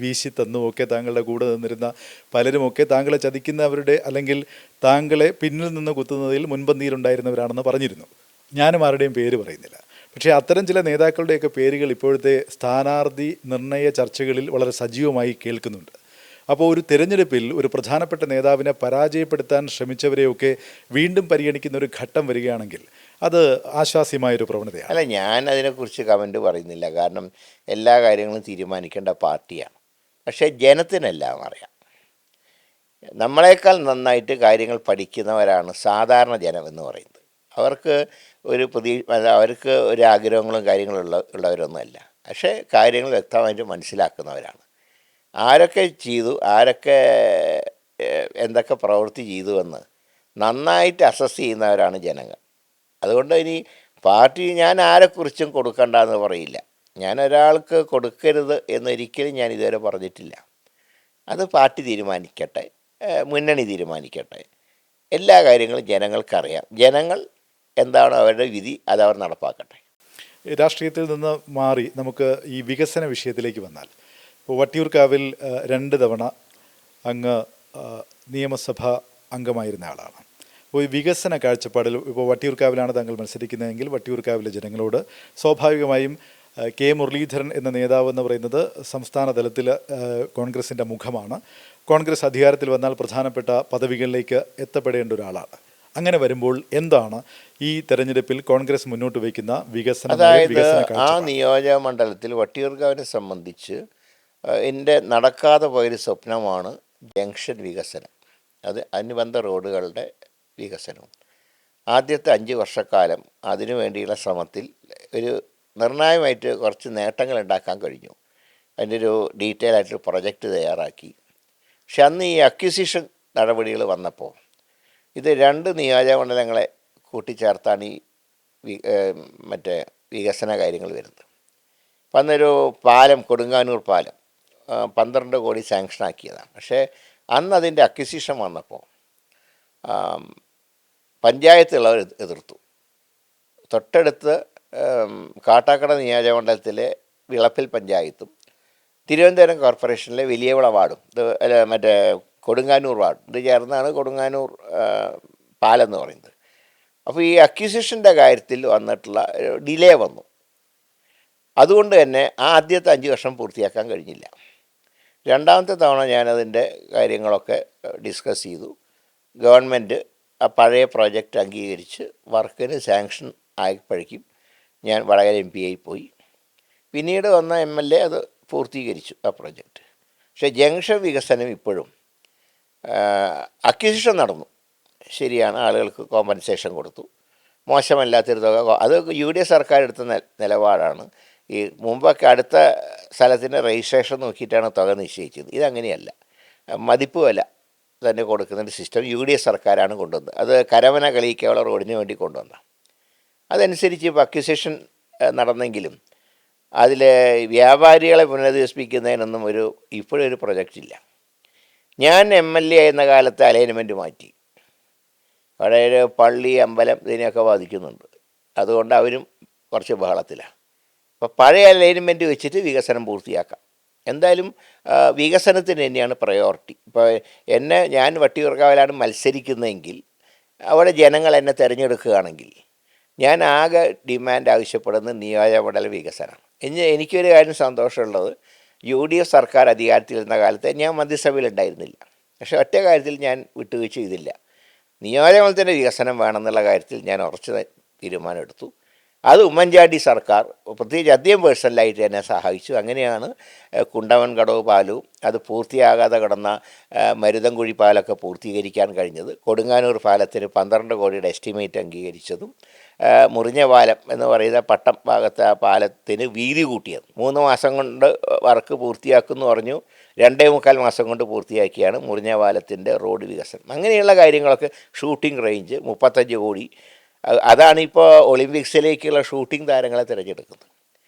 വീശി തന്നുമൊക്കെ താങ്കളുടെ കൂടെ നിന്നിരുന്ന പലരുമൊക്കെ താങ്കളെ ചതിക്കുന്നവരുടെ അല്ലെങ്കിൽ താങ്കളെ പിന്നിൽ നിന്ന് കുത്തുന്നതിൽ മുൻപന്തിയിലുണ്ടായിരുന്നവരാണെന്ന് പറഞ്ഞിരുന്നു. ഞാനും ആരുടെയും പേര് പറയുന്നില്ല. പക്ഷേ അത്തരം ചില നേതാക്കളുടെയൊക്കെ പേരുകൾ ഇപ്പോഴത്തെ സ്ഥാനാർത്ഥി നിർണയ ചർച്ചകളിൽ വളരെ സജീവമായി കേൾക്കുന്നുണ്ട്. അപ്പോൾ ഒരു തിരഞ്ഞെടുപ്പിൽ ഒരു പ്രധാനപ്പെട്ട നേതാവിനെ പരാജയപ്പെടുത്താൻ ശ്രമിച്ചവരെയൊക്കെ വീണ്ടും പരിഗണിക്കുന്ന ഒരു ഘട്ടം വരികയാണെങ്കിൽ അത് ആശ്വാസ്യമായൊരു പ്രവണതയാണ്. അല്ല, ഞാൻ അതിനെക്കുറിച്ച് കമൻറ്റ് പറയുന്നില്ല. കാരണം എല്ലാ കാര്യങ്ങളും തീരുമാനിക്കേണ്ട പാർട്ടിയാണ്. പക്ഷേ ജനത്തിനെല്ലാം അറിയാം. നമ്മളെക്കാൾ നന്നായിട്ട് കാര്യങ്ങൾ പഠിക്കുന്നവരാണ് സാധാരണ ജനം എന്ന് പറയുന്നത്. അവർക്ക് അവർക്ക് ഒരു ആഗ്രഹങ്ങളും കാര്യങ്ങളും ഉള്ളവരൊന്നുമല്ല. പക്ഷേ കാര്യങ്ങൾ വ്യക്തമായിട്ട് മനസ്സിലാക്കുന്നവരാണ്. ആരൊക്കെ ചെയ്തു, ആരൊക്കെ എന്തൊക്കെ പ്രവൃത്തി ചെയ്തുവെന്ന് നന്നായിട്ട് അസസ് ചെയ്യുന്നവരാണ് ജനങ്ങൾ. അതുകൊണ്ട് ഇനി പാർട്ടി ഞാൻ ആരെക്കുറിച്ചും കൊടുക്കണ്ടെന്ന് പറയില്ല. ഞാൻ ഒരാൾക്ക് കൊടുക്കരുത് എന്നൊരിക്കലും ഞാൻ ഇതുവരെ പറഞ്ഞിട്ടില്ല. അത് പാർട്ടി തീരുമാനിക്കട്ടെ, മുന്നണി തീരുമാനിക്കട്ടെ. എല്ലാ കാര്യങ്ങളും ജനങ്ങൾക്കറിയാം. ജനങ്ങൾ എന്താണ് അവരുടെ വിധി, അതവർ നടപ്പാക്കട്ടെ. രാഷ്ട്രീയത്തിൽ നിന്ന് മാറി നമുക്ക് ഈ വികസന വിഷയത്തിലേക്ക് വന്നാൽ, ഇപ്പോൾ വട്ടിയൂർക്കാവിൽ 2 തവണ അങ്ങ് നിയമസഭാ അംഗമായിരുന്ന ആളാണ്. അപ്പോൾ ഈ വികസന കാഴ്ചപ്പാടിൽ ഇപ്പോൾ വട്ടിയൂർക്കാവിലാണ് താങ്കൾ മത്സരിക്കുന്നതെങ്കിൽ വട്ടിയൂർക്കാവിലെ ജനങ്ങളോട് സ്വാഭാവികമായും കെ മുരളീധരൻ എന്ന നേതാവ് എന്ന് പറയുന്നത് സംസ്ഥാന തലത്തിൽ കോൺഗ്രസിൻ്റെ മുഖമാണ്. കോൺഗ്രസ് അധികാരത്തിൽ വന്നാൽ പ്രധാനപ്പെട്ട പദവികളിലേക്ക് എത്തപ്പെടേണ്ട ഒരാളാണ്. അങ്ങനെ വരുമ്പോൾ എന്താണ് ഈ തെരഞ്ഞെടുപ്പിൽ കോൺഗ്രസ് മുന്നോട്ട് വയ്ക്കുന്ന വികസന ആ നിയോജക മണ്ഡലത്തിൽ വട്ടിയൂർക്കാവിനെ സംബന്ധിച്ച് എൻ്റെ നടക്കാതെ പോയൊരു സ്വപ്നമാണ് ജംഗ്ഷൻ വികസനം. അത് അനുബന്ധ റോഡുകളുടെ വികസനവും. ആദ്യത്തെ 5 വർഷക്കാലം അതിനു വേണ്ടിയുള്ള ശ്രമത്തിൽ ഒരു നിർണായകമായിട്ട് കുറച്ച് നേട്ടങ്ങൾ ഉണ്ടാക്കാൻ കഴിഞ്ഞു. അതിൻ്റെ ഒരു ഡീറ്റെയിൽ ആയിട്ടൊരു പ്രൊജക്റ്റ് തയ്യാറാക്കി. പക്ഷെ അന്ന് ഈ അക്വിസിഷൻ നടപടികൾ വന്നപ്പോൾ ഇത് 2 നിയോജകമണ്ഡലങ്ങളെ കൂട്ടിച്ചേർത്താണ് ഈ മറ്റേ വികസന കാര്യങ്ങൾ വരുന്നത്. അപ്പം അന്നൊരു പാലം, കൊടുങ്ങാനൂർ പാലം 12 കോടി സാങ്ഷനാക്കിയതാണ്. പക്ഷേ അന്ന് അതിൻ്റെ അക്വിസിഷൻ വന്നപ്പോൾ പഞ്ചായത്തുള്ളവർ എതിർത്തു. തൊട്ടടുത്ത് കാട്ടാക്കട നിയോജകമണ്ഡലത്തിലെ വിളപ്പിൽ പഞ്ചായത്തും തിരുവനന്തപുരം കോർപ്പറേഷനിലെ വലിയവിള വാർഡും മറ്റേ കൊടുങ്ങാനൂർ വാർഡ് ഇത് ചേർന്നാണ് കൊടുങ്ങാനൂർ പാലെന്ന് പറയുന്നത്. അപ്പോൾ ഈ അക്വിസിഷൻ്റെ കാര്യത്തിൽ വന്നിട്ടുള്ള ഡിലേ വന്നു. അതുകൊണ്ട് തന്നെ ആദ്യത്തെ 5 വർഷം പൂർത്തിയാക്കാൻ കഴിഞ്ഞില്ല. രണ്ടാമത്തെ തവണ ഞാനതിൻ്റെ കാര്യങ്ങളൊക്കെ ഡിസ്കസ് ചെയ്തു. ഗവൺമെൻറ് ആ പഴയ പ്രോജക്റ്റ് അംഗീകരിച്ച് വർക്കിന് സാങ്ഷൻ ആയപ്പോഴേക്കും ഞാൻ വടകര MP ആയി പോയി. പിന്നീട് വന്ന MLA അത് പൂർത്തീകരിച്ചു ആ പ്രോജക്റ്റ്. പക്ഷേ ജംഗ്ഷൻ വികസനം ഇപ്പോഴും അക്വിസിഷൻ നടന്നു, ശരിയാണ്, ആളുകൾക്ക് കോമ്പൻസേഷൻ കൊടുത്തു, മോശമല്ലാത്തൊരു തുക. അത് UDF സർക്കാർ എടുത്ത നിലപാടാണ്. ഈ മുമ്പൊക്കെ അടുത്ത സ്ഥലത്തിൻ്റെ രജിസ്ട്രേഷൻ നോക്കിയിട്ടാണ് തുക നിശ്ചയിച്ചത്. ഇതങ്ങനെയല്ല, മതിപ്പ് വില തന്നെ കൊടുക്കുന്നൊരു സിസ്റ്റം UDF സർക്കാരാണ് കൊണ്ടുവന്നത്. അത് കരമന കളിയിക്കാനുള്ള റോഡിന് വേണ്ടി കൊണ്ടുവന്നതാണ്. അതനുസരിച്ച് ഇപ്പോൾ അക്വിസിഷൻ നടന്നെങ്കിലും അതിൽ വ്യാപാരികളെ പുനരധിവസിപ്പിക്കുന്നതിനൊന്നും ഇപ്പോഴും ഒരു പ്രൊജക്റ്റില്ല. ഞാൻ MLA ആയിരുന്ന കാലത്ത് അലൈൻമെൻറ്റ് മാറ്റി. അവിടെ ഒരു പള്ളി, അമ്പലം ഇതിനെയൊക്കെ ബാധിക്കുന്നുണ്ട്. അതുകൊണ്ട് അവരും കുറച്ച് ബഹളത്തിലാണ്. അപ്പോൾ പഴയ അലൈൻമെൻറ്റ് വെച്ചിട്ട് വികസനം പൂർത്തിയാക്കാം. എന്തായാലും വികസനത്തിന് തന്നെയാണ് പ്രയോറിറ്റി. ഇപ്പോൾ ഞാൻ വട്ടിയൂർക്കാവിലാണ് മത്സരിക്കുന്നതെങ്കിൽ അവിടെ ജനങ്ങൾ എന്നെ തിരഞ്ഞെടുക്കുകയാണെങ്കിൽ ഞാൻ ആകെ ഡിമാൻഡ് ആവശ്യപ്പെടുന്നത് നിയോജകമണ്ഡല വികസനമാണ്. എനിക്കൊരു കാര്യം സന്തോഷമുള്ളത്, UDF സർക്കാർ അധികാരത്തിലിരുന്ന കാലത്ത് ഞാൻ മന്ത്രിസഭയിൽ ഉണ്ടായിരുന്നില്ല. പക്ഷേ ഒറ്റ കാര്യത്തിൽ ഞാൻ വിട്ടുവീഴ്ച ചെയ്തില്ല. നിയോജകമണ്ഡലത്തിൻ്റെ വികസനം വേണമെന്നുള്ള കാര്യത്തിൽ ഞാൻ ഉറച്ച തീരുമാനമെടുത്തു. അത് ഉമ്മൻചാണ്ടി സർക്കാർ പ്രത്യേകിച്ച് അദ്ദേഹം പേഴ്സണലായിട്ട് എന്നെ സഹായിച്ചു. അങ്ങനെയാണ് കുണ്ടവൻ കടവ് പാലവും അത് പൂർത്തിയാകാതെ കിടന്ന മരുതൻകുഴി പാലമൊക്കെ പൂർത്തീകരിക്കാൻ കഴിഞ്ഞത്. കൊടുങ്ങാനൂർ പാലത്തിന് 12 കോടിയുടെ എസ്റ്റിമേറ്റ് അംഗീകരിച്ചതും മുറിഞ്ഞ പാലം എന്ന് പറയുന്ന പട്ടം ഭാഗത്തെ ആ പാലത്തിന് വീതി കൂട്ടിയത് 3 മാസം കൊണ്ട് വർക്ക് പൂർത്തിയാക്കുമെന്ന് പറഞ്ഞു. 2.25 മാസം കൊണ്ട് പൂർത്തിയാക്കിയാണ് മുറിഞ്ഞ പാലത്തിൻ്റെ റോഡ് വികസനം. അങ്ങനെയുള്ള കാര്യങ്ങളൊക്കെ ഷൂട്ടിംഗ് റേഞ്ച് 35 കോടി. അതാണിപ്പോൾ ഒളിമ്പിക്സിലേക്കുള്ള ഷൂട്ടിംഗ് താരങ്ങളെ തിരഞ്ഞെടുക്കുന്നത്.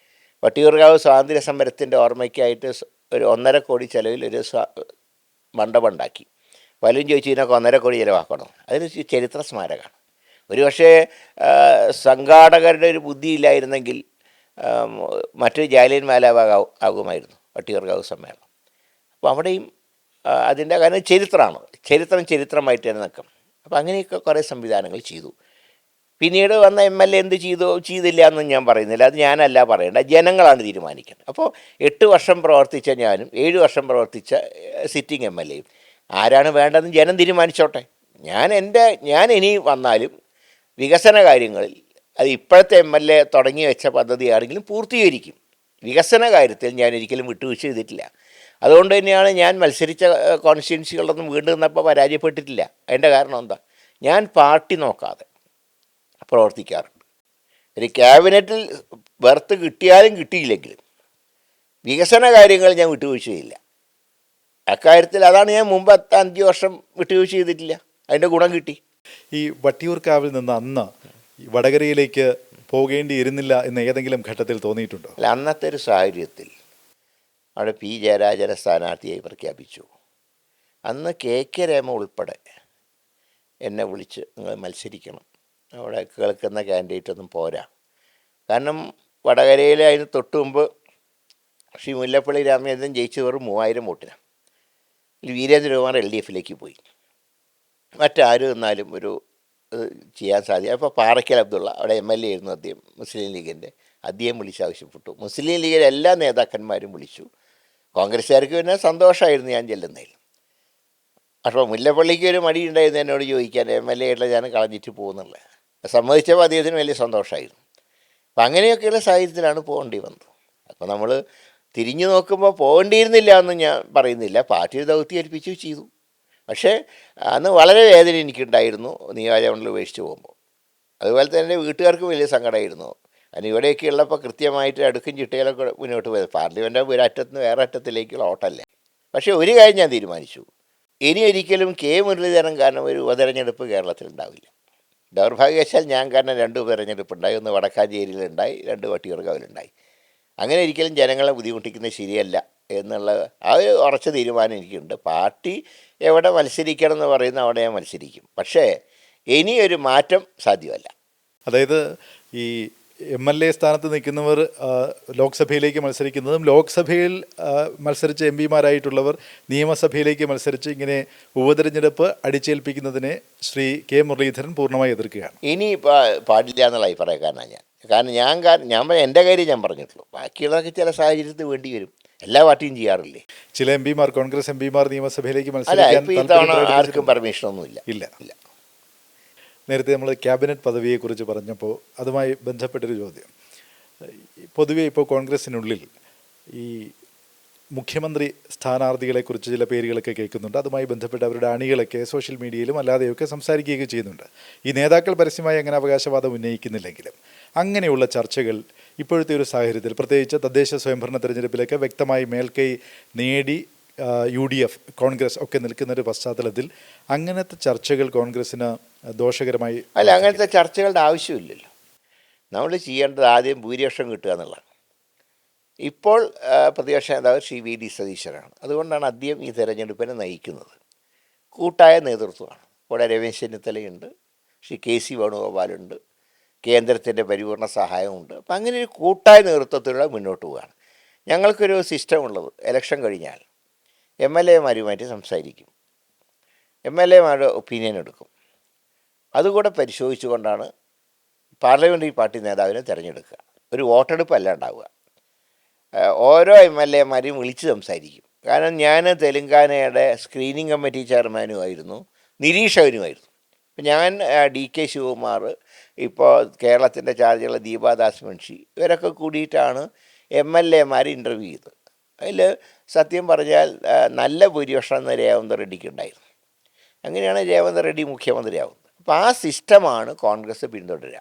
വട്ടിയൂർക്കാവ് സ്വാതന്ത്ര്യ സമരത്തിൻ്റെ ഓർമ്മയ്ക്കായിട്ട് ഒരു 1.5 കോടി ചിലവിൽ ഒരു മണ്ഡപം ഉണ്ടാക്കി. പലരും ചോദിച്ചു ഇതിനൊക്കെ 1.5 കോടി ചിലവാക്കണം. അതൊരു ചരിത്ര സ്മാരകമാണ്. ഒരുപക്ഷേ സംഘാടകരുടെ ഒരു ബുദ്ധിയില്ലായിരുന്നെങ്കിൽ മറ്റൊരു ജാലിയൻ വാലാബാഗ് ആകുമായിരുന്നു വട്ടിയൂർക്കാവ് സമ്മേളനം. അപ്പോൾ അവിടെയും അതിൻ്റെ കാരണം ചരിത്രമായിട്ട് തന്നെ നിൽക്കും. അപ്പോൾ അങ്ങനെയൊക്കെ കുറേ സംവിധാനങ്ങൾ ചെയ്തു. പിന്നീട് വന്ന MLA എന്ത് ചെയ്തില്ല എന്നും ഞാൻ പറയുന്നില്ല. അത് ഞാനല്ല പറയേണ്ട, ജനങ്ങളാണ് തീരുമാനിക്കേണ്ടത്. അപ്പോൾ 8 വർഷം പ്രവർത്തിച്ച ഞാനും 7 വർഷം പ്രവർത്തിച്ച സിറ്റിംഗ് MLAയും ആരാണ് വേണ്ടതെന്ന് ജനം തീരുമാനിച്ചോട്ടെ. ഞാൻ ഇനി വന്നാലും വികസന കാര്യങ്ങളിൽ അത് ഇപ്പോഴത്തെ MLA തുടങ്ങി വെച്ച പദ്ധതിയാണെങ്കിലും പൂർത്തീകരിക്കും. വികസന കാര്യത്തിൽ ഞാൻ ഒരിക്കലും വിട്ടുവീഴ്ച ചെയ്തിട്ടില്ല. അതുകൊണ്ട് തന്നെയാണ് ഞാൻ മത്സരിച്ച കോൺസ്റ്റിറ്റ്യുവൻസികളൊന്നും വീണ്ടും നിന്നപ്പോൾ പരാജയപ്പെട്ടിട്ടില്ല. അതിൻ്റെ കാരണം എന്താ? ഞാൻ പാർട്ടി നോക്കാതെ പ്രവർത്തിക്കാറുണ്ട്. ഒരു ക്യാബിനറ്റിൽ ബർത്ത് കിട്ടിയാലും കിട്ടിയില്ലെങ്കിലും വികസന കാര്യങ്ങൾ ഞാൻ വിട്ടുവീഴ്ച ചെയ്യില്ല. അക്കാര്യത്തിൽ അതാണ് ഞാൻ മുമ്പ് 5 വർഷം വിട്ടുവീഴ്ച ചെയ്തിട്ടില്ല. അതിൻ്റെ ഗുണം കിട്ടി. ഈ വട്ടിയൂർക്കാവിൽ നിന്ന് അന്ന് വടകരയിലേക്ക് പോകേണ്ടിയിരുന്നില്ല എന്ന് ഏതെങ്കിലും ഘട്ടത്തിൽ തോന്നിയിട്ടുണ്ടോ? അല്ല, അന്നത്തെ ഒരു സാഹചര്യത്തിൽ അവിടെ P. ജയരാജനെ സ്ഥാനാർത്ഥിയായി പ്രഖ്യാപിച്ചു. അന്ന് KK രമ ഉൾപ്പെടെ എന്നെ വിളിച്ച് നിങ്ങൾ മത്സരിക്കണം, അവിടെ കേൾക്കുന്ന കാൻഡിഡേറ്റ് ഒന്നും പോരാ. കാരണം വടകരയിൽ അതിന് തൊട്ട് മുമ്പ് ശ്രീ മുല്ലപ്പള്ളി രാമചന്ദ്രൻ ജയിച്ചു വെറും 3000 വോട്ടിനാണ്. വീരേന്ദ്രകുമാർ LDFിലേക്ക് പോയി. മറ്റാരും എന്നാലും ഒരു ചെയ്യാൻ സാധിക്കും. അപ്പോൾ പാറയ്ക്കൽ അബ്ദുള്ള അവിടെ MLA ആയിരുന്നു, അദ്ദേഹം മുസ്ലിം ലീഗിൻ്റെ, അദ്ദേഹം വിളിച്ചാവശ്യപ്പെട്ടു. മുസ്ലിം ലീഗിലെ എല്ലാ നേതാക്കന്മാരും വിളിച്ചു. കോൺഗ്രസ്സുകാർക്ക് പിന്നെ സന്തോഷമായിരുന്നു ഞാൻ ചെല്ലുന്നതിൽ. അപ്പോൾ മുല്ലപ്പള്ളിക്ക് ഒരു മടി ഉണ്ടായിരുന്നു എന്നോട് ചോദിക്കാൻ, MLA ആയിട്ടുള്ള ഞാൻ കളഞ്ഞിട്ട് പോകുന്നുള്ളത്. സമ്മതിച്ചപ്പോൾ അദ്ദേഹത്തിന് വലിയ സന്തോഷമായിരുന്നു. അപ്പം അങ്ങനെയൊക്കെയുള്ള സാഹചര്യത്തിലാണ് പോകേണ്ടി വന്നത്. അപ്പോൾ നമ്മൾ തിരിഞ്ഞു നോക്കുമ്പോൾ പോകേണ്ടിയിരുന്നില്ല എന്നും ഞാൻ പറയുന്നില്ല. പാർട്ടി ദൗത്യം ഏൽപ്പിച്ചു ചെയ്തു. പക്ഷേ അന്ന് വളരെ വേദന എനിക്കുണ്ടായിരുന്നു നിയോജകമണ്ഡലം ഉപേക്ഷിച്ച് പോകുമ്പോൾ. അതുപോലെ തന്നെ വീട്ടുകാർക്ക് വലിയ സങ്കടമായിരുന്നു. അതിന് ഇവിടെയൊക്കെ ഉള്ളപ്പോൾ കൃത്യമായിട്ട് അടുക്കും ചിട്ടയിലൊക്കെ മുന്നോട്ട് പോയത്. പാർലമെൻ്റ് ഒരു അറ്റത്ത് നിന്ന് വേറെ അറ്റത്തിലേക്കുള്ള ഓട്ടമല്ല. പക്ഷേ ഒരു കാര്യം ഞാൻ തീരുമാനിച്ചു, ഇനി ഒരിക്കലും മുരളീധരൻ കാരണം ഒരു ഉപതെരഞ്ഞെടുപ്പ് കേരളത്തിൽ ഉണ്ടാവില്ല. ദൗർഭാഗ്യവശാൽ ഞാൻ കാരണം 2 ഉപതെരഞ്ഞെടുപ്പ് ഉണ്ടായി. ഒന്ന് വടക്കാഞ്ചേരിയിലുണ്ടായി, 2 വട്ടിയൂർക്കാവിലുണ്ടായി. അങ്ങനെ ഒരിക്കലും ജനങ്ങളെ ബുദ്ധിമുട്ടിക്കുന്നത് ശരിയല്ല എന്നുള്ള ആ ഒരു ഉറച്ച തീരുമാനം എനിക്കുണ്ട്. പാർട്ടി എവിടെ മത്സരിക്കണം എന്ന് പറയുന്ന അവിടെ ഞാൻ മത്സരിക്കും. പക്ഷേ ഇനിയൊരു മാറ്റം സാധ്യമല്ല. അതായത് ഈ MLA സ്ഥാനത്ത് നിൽക്കുന്നവർ ലോക്സഭയിലേക്ക് മത്സരിക്കുന്നതും ലോക്സഭയിൽ മത്സരിച്ച MP മാരായിട്ടുള്ളവർ നിയമസഭയിലേക്ക് മത്സരിച്ച് ഇങ്ങനെ ഉപതെരഞ്ഞെടുപ്പ് അടിച്ചേൽപ്പിക്കുന്നതിനെ ശ്രീ മുരളീധരൻ പൂർണ്ണമായി എതിർക്കുകയാണ്. ഇനി പാടില്ല എന്നുള്ള അഭിപ്രായക്കാരനാണ് ഞാൻ. കാരണം ഞാൻ എൻ്റെ കാര്യം ഞാൻ പറഞ്ഞിട്ടുള്ളൂ. ബാക്കിയുള്ളതൊക്കെ ചില സാഹചര്യത്തിൽ വേണ്ടി വരും. എല്ലാ പാർട്ടിയും ചെയ്യാറില്ലേ? ചില MP മാർ, കോൺഗ്രസ് MP മാർ നിയമസഭയിലേക്ക് അല്ല, മത്സരിക്കാൻ ഇപ്പോൾ ഇത്തവണ ആർക്കും പെർമിഷനൊന്നുമില്ല. ഇല്ല. നേരത്തെ നമ്മൾ ക്യാബിനറ്റ് പദവിയെക്കുറിച്ച് പറഞ്ഞപ്പോൾ അതുമായി ബന്ധപ്പെട്ടൊരു ചോദ്യം. പൊതുവെ ഇപ്പോൾ കോൺഗ്രസിനുള്ളിൽ ഈ മുഖ്യമന്ത്രി സ്ഥാനാർത്ഥികളെക്കുറിച്ച് ചില പേരുകളൊക്കെ കേൾക്കുന്നുണ്ട്. അതുമായി ബന്ധപ്പെട്ട് അവരുടെ അണികളൊക്കെ സോഷ്യൽ മീഡിയയിലും അല്ലാതെയൊക്കെ സംസാരിക്കുകയൊക്കെ ചെയ്യുന്നുണ്ട്. ഈ നേതാക്കൾ പരസ്യമായി അങ്ങനെ അവകാശവാദം ഉന്നയിക്കുന്നില്ലെങ്കിലും അങ്ങനെയുള്ള ചർച്ചകൾ ഇപ്പോഴത്തെ ഒരു സാഹചര്യത്തിൽ, പ്രത്യേകിച്ച് തദ്ദേശ സ്വയംഭരണ തെരഞ്ഞെടുപ്പിലൊക്കെ വ്യക്തമായി മേൽക്കൈ നേടി UDF, കോൺഗ്രസ് ഒക്കെ നിൽക്കുന്നൊരു പശ്ചാത്തലത്തിൽ അങ്ങനത്തെ ചർച്ചകൾ കോൺഗ്രസ്സിന് ദോഷകരമായി? അല്ല, അങ്ങനത്തെ ചർച്ചകളുടെ ആവശ്യമില്ലല്ലോ. നമ്മൾ ചെയ്യേണ്ടത് ആദ്യം ഭൂരിപക്ഷം കിട്ടുക എന്നുള്ളതാണ്. ഇപ്പോൾ പ്രതിപക്ഷ നേതാവ് ശ്രീ VD സതീശനാണ്. അതുകൊണ്ടാണ് അദ്ദേഹം ഈ തെരഞ്ഞെടുപ്പിനെ നയിക്കുന്നത്. കൂട്ടായ നേതൃത്വമാണ്. ഇവിടെ രമേശ് ചെന്നിത്തലയുണ്ട്, ശ്രീ KC വേണുഗോപാലുണ്ട്, കേന്ദ്രത്തിൻ്റെ പരിപൂർണ സഹായമുണ്ട്. അപ്പം അങ്ങനെ ഒരു കൂട്ടായ നേതൃത്വത്തിലൂടെ മുന്നോട്ട് പോവുകയാണ്. ഞങ്ങൾക്കൊരു സിസ്റ്റം ഉള്ളത്, ഇലക്ഷൻ കഴിഞ്ഞാൽ MLA മാരുമായിട്ട് സംസാരിക്കും, MLA മാരുടെ ഒപ്പീനിയൻ എടുക്കും. അതുകൂടെ പരിശോധിച്ചുകൊണ്ടാണ് പാർലമെൻ്ററി പാർട്ടി നേതാവിനെ തിരഞ്ഞെടുക്കുക. ഒരു വോട്ടെടുപ്പല്ല ഉണ്ടാവുക. ഓരോ MLA മാരെയും വിളിച്ച് സംസാരിക്കും. കാരണം ഞാൻ തെലുങ്കാനയുടെ സ്ക്രീനിങ് കമ്മിറ്റി ചെയർമാനുമായിരുന്നു, നിരീക്ഷകനുമായിരുന്നു. ഇപ്പം ഞാൻ ഡി കെ ശിവകുമാർ, ഇപ്പോൾ കേരളത്തിൻ്റെ ചാർജുള്ള ദീപാദാസ് മുൻഷി, ഇവരൊക്കെ കൂടിയിട്ടാണ് എം എൽ എമാർ ഇൻ്റർവ്യൂ ചെയ്തത്. അതിൽ സത്യം പറഞ്ഞാൽ നല്ല ഭൂരിപക്ഷം എന്ന രേവന്ത് റെഡ്ഡിക്ക് ഉണ്ടായിരുന്നു. അങ്ങനെയാണ് രേവന്ത് റെഡ്ഡി മുഖ്യമന്ത്രിയാവുന്നത്. അപ്പോൾ ആ സിസ്റ്റമാണ് കോൺഗ്രസ് പിന്തുടരുക.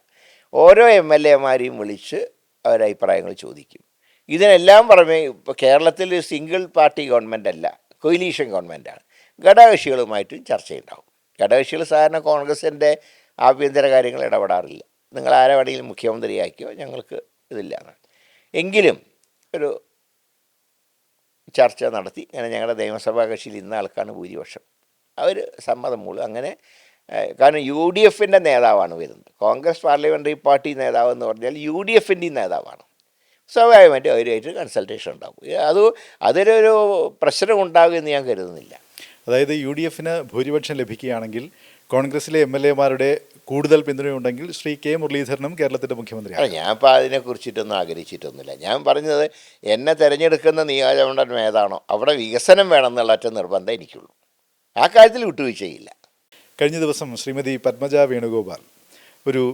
ഓരോ എം എൽ എമാരെയും വിളിച്ച് അവരഭിപ്രായങ്ങൾ ചോദിക്കും. ഇതിനെല്ലാം പുറമെ ഇപ്പോൾ കേരളത്തിൽ സിംഗിൾ പാർട്ടി ഗവൺമെൻറ് അല്ല, കൊയിലീഷൻ ഗവൺമെൻറ്റാണ്. ഘടകകക്ഷികളുമായിട്ടും ചർച്ചയുണ്ടാവും. ഘടകകക്ഷികൾ സാധാരണ കോൺഗ്രസിൻ്റെ ആഭ്യന്തര കാര്യങ്ങൾ ഇടപെടാറില്ല. നിങ്ങൾ ആരെ വേണമെങ്കിലും മുഖ്യമന്ത്രിയാക്കിയോ, ഞങ്ങൾക്ക് ഇതില്ല. എങ്കിലും ഒരു ചർച്ച നടത്തി. അങ്ങനെ ഞങ്ങളുടെ നിയമസഭാ കക്ഷിയിൽ ഇന്ന ആൾക്കാണ് ഭൂരിപക്ഷം, അവർ സമ്മതം മൂലം അങ്ങനെ. കാരണം യു ഡി എഫിൻ്റെ നേതാവാണ് വരുന്നത്. കോൺഗ്രസ് പാർലമെൻ്ററി പാർട്ടി നേതാവ് എന്ന് പറഞ്ഞാൽ യു ഡി എഫിൻ്റെയും നേതാവാണ്. സ്വാഭാവികമായിട്ടും അവരുമായിട്ട് കൺസൾട്ടേഷൻ ഉണ്ടാകും. അതിലൊരു പ്രശ്നം ഉണ്ടാകുമെന്ന് ഞാൻ കരുതുന്നില്ല. അതായത് യു ഡി എഫിന് ഭൂരിപക്ഷം ലഭിക്കുകയാണെങ്കിൽ കോൺഗ്രസിലെ എം എൽ എമാരുടെ കൂടുതൽ പിന്തുണയുണ്ടെങ്കിൽ ശ്രീ കെ മുരളീധരനും കേരളത്തിൻ്റെ മുഖ്യമന്ത്രിയാണ്. ഞാനിപ്പോൾ അതിനെക്കുറിച്ചിട്ടൊന്നും ആഗ്രഹിച്ചിട്ടൊന്നുമില്ല. ഞാൻ പറഞ്ഞത് എന്നെ തിരഞ്ഞെടുക്കുന്ന നിയോജകമണ്ഡലം ഏതാണോ അവിടെ വികസനം വേണമെന്നുള്ള ഒറ്റ നിർബന്ധം എനിക്കുള്ളൂ. ആ കാര്യത്തിൽ വിട്ടുവീഴ്ചയില്ല. കഴിഞ്ഞ ദിവസം ശ്രീമതി പത്മജ വേണുഗോപാൽ ഒരു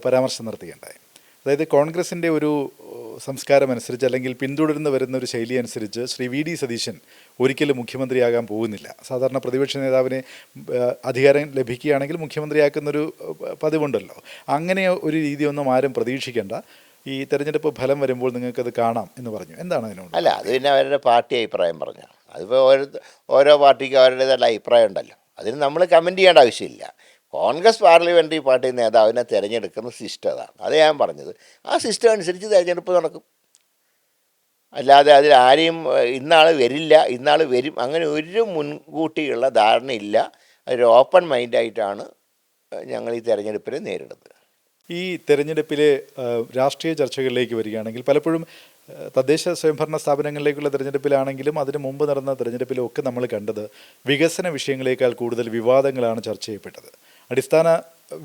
പരാമർശം നടത്തുകയുണ്ടായി. അതായത് കോൺഗ്രസിൻ്റെ ഒരു സംസ്കാരം അനുസരിച്ച് അല്ലെങ്കിൽ പിന്തുടർന്ന് വരുന്ന ഒരു ശൈലി അനുസരിച്ച് ശ്രീ വി ഡി സതീശൻ ഒരിക്കലും മുഖ്യമന്ത്രിയാകാൻ പോകുന്നില്ല. സാധാരണ പ്രതിപക്ഷ നേതാവിനെ അധികാരം ലഭിക്കുകയാണെങ്കിൽ മുഖ്യമന്ത്രിയാക്കുന്നൊരു പതിവുണ്ടല്ലോ. അങ്ങനെ ഒരു രീതിയൊന്നും ആരും പ്രതീക്ഷിക്കേണ്ട. ഈ തെരഞ്ഞെടുപ്പ് ഫലം വരുമ്പോൾ നിങ്ങൾക്കത് കാണാം എന്ന് പറഞ്ഞു. എന്താണ് അതിനോട്? അല്ല, അത് പിന്നെ അവരുടെ പാർട്ടി അഭിപ്രായം പറഞ്ഞാണ്. അതിപ്പോൾ ഓരോ പാർട്ടിക്കും അവരുടേതായിട്ടുള്ള അഭിപ്രായം ഉണ്ടല്ലോ. അതിന് നമ്മൾ കമൻറ്റ് ചെയ്യേണ്ട ആവശ്യമില്ല. കോൺഗ്രസ് പാർലമെൻ്ററി പാർട്ടി നേതാവിനെ തിരഞ്ഞെടുക്കുന്ന സിസ്റ്റം അതാണ്. അത് ഞാൻ പറഞ്ഞത്. ആ സിസ്റ്റം അനുസരിച്ച് തിരഞ്ഞെടുപ്പ് നടക്കും. അല്ലാതെ അതിൽ ആരെയും ഇന്നാൾ വരില്ല, ഇന്നാൾ വരും, അങ്ങനെ ഒരു മുൻകൂട്ടിയുള്ള ധാരണയില്ല. ഒരു ഓപ്പൺ മൈൻഡായിട്ടാണ് ഞങ്ങൾ ഈ തിരഞ്ഞെടുപ്പിനെ നേരിടുന്നത്. ഈ തെരഞ്ഞെടുപ്പിലെ രാഷ്ട്രീയ ചർച്ചകളിലേക്ക് വരികയാണെങ്കിൽ പലപ്പോഴും തദ്ദേശ സ്വയംഭരണ സ്ഥാപനങ്ങളിലേക്കുള്ള തിരഞ്ഞെടുപ്പിലാണെങ്കിലും അതിന് മുമ്പ് നടന്ന തിരഞ്ഞെടുപ്പിലും ഒക്കെ നമ്മൾ കണ്ടത് വികസന വിഷയങ്ങളേക്കാൾ കൂടുതൽ വിവാദങ്ങളാണ് ചർച്ച ചെയ്യപ്പെട്ടത്. അടിസ്ഥാന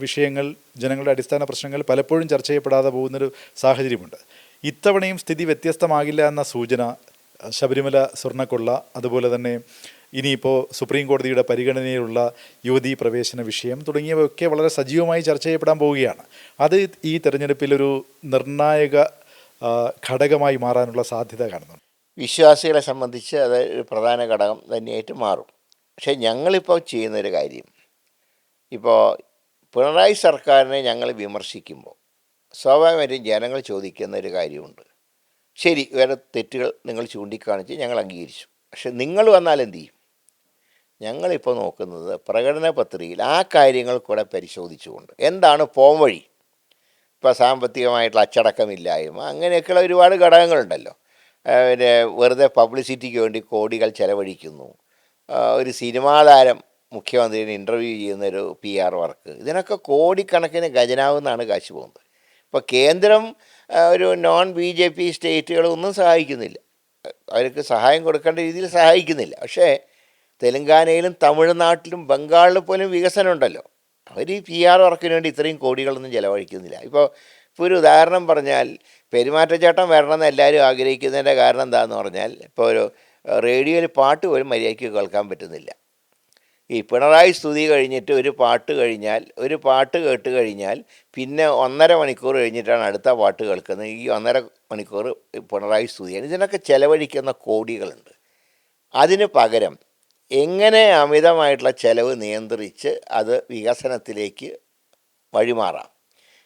വിഷയങ്ങൾ, ജനങ്ങളുടെ അടിസ്ഥാന പ്രശ്നങ്ങൾ പലപ്പോഴും ചർച്ച ചെയ്യപ്പെടാതെ പോകുന്നൊരു സാഹചര്യമുണ്ട്. ഇത്തവണയും സ്ഥിതി വ്യത്യസ്തമാകില്ല എന്ന സൂചന ശബരിമല സ്വർണ്ണക്കൊള്ള, അതുപോലെ തന്നെ ഇനിയിപ്പോൾ സുപ്രീം കോടതിയുടെ പരിഗണനയിലുള്ള യുവതീ പ്രവേശന വിഷയം തുടങ്ങിയവയൊക്കെ വളരെ സജീവമായി ചർച്ച ചെയ്യപ്പെടാൻ പോവുകയാണ്. അത് ഈ തെരഞ്ഞെടുപ്പിലൊരു നിർണായക ഘടകമായി മാറാനുള്ള സാധ്യത കാണുന്നുണ്ട്. വിശ്വാസികളെ സംബന്ധിച്ച് അത് ഒരു പ്രധാന ഘടകം തന്നെയായിട്ട് മാറും. പക്ഷേ ഞങ്ങളിപ്പോൾ ചെയ്യുന്നൊരു കാര്യം, ഇപ്പോൾ പിണറായി സർക്കാരിനെ ഞങ്ങൾ വിമർശിക്കുമ്പോൾ സ്വാഭാവികമായിട്ടും ജനങ്ങൾ ചോദിക്കുന്ന ഒരു കാര്യമുണ്ട്. ശരി, വേറെ തെറ്റുകൾ നിങ്ങൾ ചൂണ്ടിക്കാണിച്ച് ഞങ്ങൾ അംഗീകരിച്ചു, പക്ഷെ നിങ്ങൾ വന്നാൽ എന്ത് ചെയ്യും? ഞങ്ങളിപ്പോൾ നോക്കുന്നത് പ്രകടന പത്രികയിൽ ആ കാര്യങ്ങൾ കൂടെ പരിശോധിച്ചുകൊണ്ട് എന്താണ് പോംവഴി. ഇപ്പോൾ സാമ്പത്തികമായിട്ടുള്ള അച്ചടക്കമില്ലായ്മ, അങ്ങനെയൊക്കെയുള്ള ഒരുപാട് ഘടകങ്ങളുണ്ടല്ലോ. പിന്നെ വെറുതെ പബ്ലിസിറ്റിക്ക് വേണ്ടി കോടികൾ ചെലവഴിക്കുന്നു, ഒരു സിനിമാ താരം മുഖ്യമന്ത്രിനെ ഇൻ്റർവ്യൂ ചെയ്യുന്നൊരു PR വർക്ക്, ഇതിനൊക്കെ കോടിക്കണക്കിന് ഖജനാവെന്നാണ് കാശ് പോകുന്നത്. ഇപ്പോൾ കേന്ദ്രം ഒരു നോൺ BJP സ്റ്റേറ്റുകളൊന്നും സഹായിക്കുന്നില്ല, അവർക്ക് സഹായം കൊടുക്കേണ്ട രീതിയിൽ സഹായിക്കുന്നില്ല. പക്ഷേ തെലുങ്കാനയിലും തമിഴ്നാട്ടിലും ബംഗാളിൽ പോലും വികസനം ഉണ്ടല്ലോ. അവർ ഈ PR വർക്കിന് വേണ്ടി ഇത്രയും കോടികളൊന്നും ചിലവഴിക്കുന്നില്ല. ഇപ്പോൾ ഒരു ഉദാഹരണം പറഞ്ഞാൽ, പെരുമാറ്റച്ചട്ടം വരണമെന്ന് എല്ലാവരും ആഗ്രഹിക്കുന്നതിൻ്റെ കാരണം എന്താണെന്ന് പറഞ്ഞാൽ, ഇപ്പോൾ ഒരു റേഡിയോയിൽ പാട്ട് പോലും മര്യാദയ്ക്ക് കേൾക്കാൻ പറ്റുന്നില്ല. ഈ പിണറായി സ്തുതി കഴിഞ്ഞിട്ട് ഒരു പാട്ട് കേട്ട് കഴിഞ്ഞാൽ പിന്നെ 1.5 മണിക്കൂർ കഴിഞ്ഞിട്ടാണ് അടുത്ത പാട്ട് കേൾക്കുന്നത്. ഈ 1.5 മണിക്കൂർ പിണറായി സ്തുതിയാണ്. ഇതിനൊക്കെ ചിലവഴിക്കുന്ന കോടികളുണ്ട്. അതിന് പകരം എങ്ങനെ അമിതമായിട്ടുള്ള ചെലവ് നിയന്ത്രിച്ച് അത് വികസനത്തിലേക്ക് വഴിമാറാം,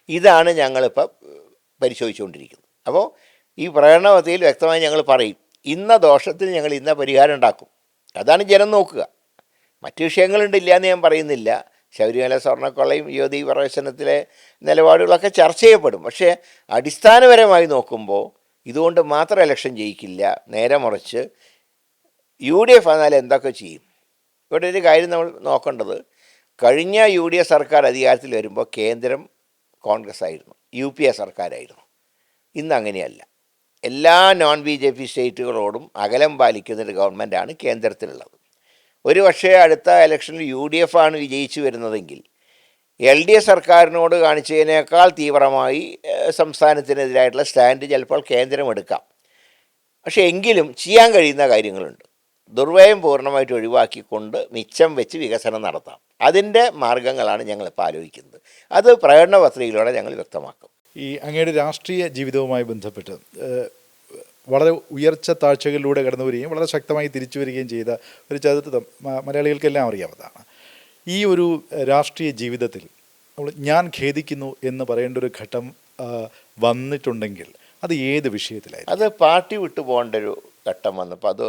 ഇതാണ് ഞങ്ങളിപ്പോൾ പരിശോധിച്ചുകൊണ്ടിരിക്കുന്നത്. അപ്പോൾ ഈ പ്രകടനപത്രികയിൽ വ്യക്തമായി ഞങ്ങൾ പറയും, ഇന്ന ദോഷത്തിന് ഞങ്ങൾ ഇന്ന പരിഹാരം ഉണ്ടാക്കും. അതാണ് ജനം നോക്കുക. മറ്റു വിഷയങ്ങളുണ്ടില്ല എന്ന് ഞാൻ പറയുന്നില്ല. ശബരിമല സ്വർണ്ണക്കൊള്ളയും യുവതീ പ്രവേശനത്തിലെ നിലപാടുകളൊക്കെ ചർച്ച ചെയ്യപ്പെടും. പക്ഷേ അടിസ്ഥാനപരമായി നോക്കുമ്പോൾ ഇതുകൊണ്ട് മാത്രം ഇലക്ഷൻ ജയിക്കില്ല. നേരെ മറിച്ച് UDF എന്നാൽ എന്തൊക്കെ ചെയ്യും? ഇവിടെ ഒരു കാര്യം നമ്മൾ നോക്കേണ്ടത്, കഴിഞ്ഞ UDF സർക്കാർ അധികാരത്തിൽ വരുമ്പോൾ കേന്ദ്രം കോൺഗ്രസ് ആയിരുന്നു, UPA സർക്കാരായിരുന്നു. ഇന്ന് അങ്ങനെയല്ല. എല്ലാ നോൺ BJP സ്റ്റേറ്റുകളോടും അകലം പാലിക്കുന്നൊരു ഗവൺമെൻറ്റാണ് കേന്ദ്രത്തിലുള്ളത്. ഒരു പക്ഷേ അടുത്ത ഇലക്ഷനിൽ UDF ആണ് വിജയിച്ചു വരുന്നതെങ്കിൽ LDF സർക്കാരിനോട് കാണിച്ചതിനേക്കാൾ തീവ്രമായി സംസ്ഥാനത്തിനെതിരായിട്ടുള്ള സ്റ്റാൻഡ് ചിലപ്പോൾ കേന്ദ്രം എടുക്കാം. പക്ഷേ എങ്കിലും ചെയ്യാൻ കഴിയുന്ന കാര്യങ്ങളുണ്ട്. ദുർവ്യയം പൂർണ്ണമായിട്ട് ഒഴിവാക്കിക്കൊണ്ട് മിച്ചം വെച്ച് വികസനം നടത്താം. അതിൻ്റെ മാർഗങ്ങളാണ് ഞങ്ങളിപ്പോൾ ആലോചിക്കുന്നത്. അത് പ്രകടന പത്രികയിലൂടെ ഞങ്ങൾ വ്യക്തമാക്കും. ഈ അങ്ങയുടെ രാഷ്ട്രീയ ജീവിതവുമായി ബന്ധപ്പെട്ട് വളരെ ഉയർച്ച താഴ്ചകളിലൂടെ കടന്നു വരികയും വളരെ ശക്തമായി തിരിച്ചു വരികയും ചെയ്ത ഒരു ചരിത്രം മലയാളികൾക്കെല്ലാം അറിയാവുന്നതാണ്. ഈ ഒരു രാഷ്ട്രീയ ജീവിതത്തിൽ ഞാൻ ഖേദിക്കുന്നു എന്ന് പറയേണ്ട ഒരു ഘട്ടം വന്നിട്ടുണ്ടെങ്കിൽ അത് ഏത് വിഷയത്തിലായിരുന്നു? അത് പാർട്ടി വിട്ടു പോകേണ്ട ഒരു ഘട്ടം വന്നപ്പോൾ അത്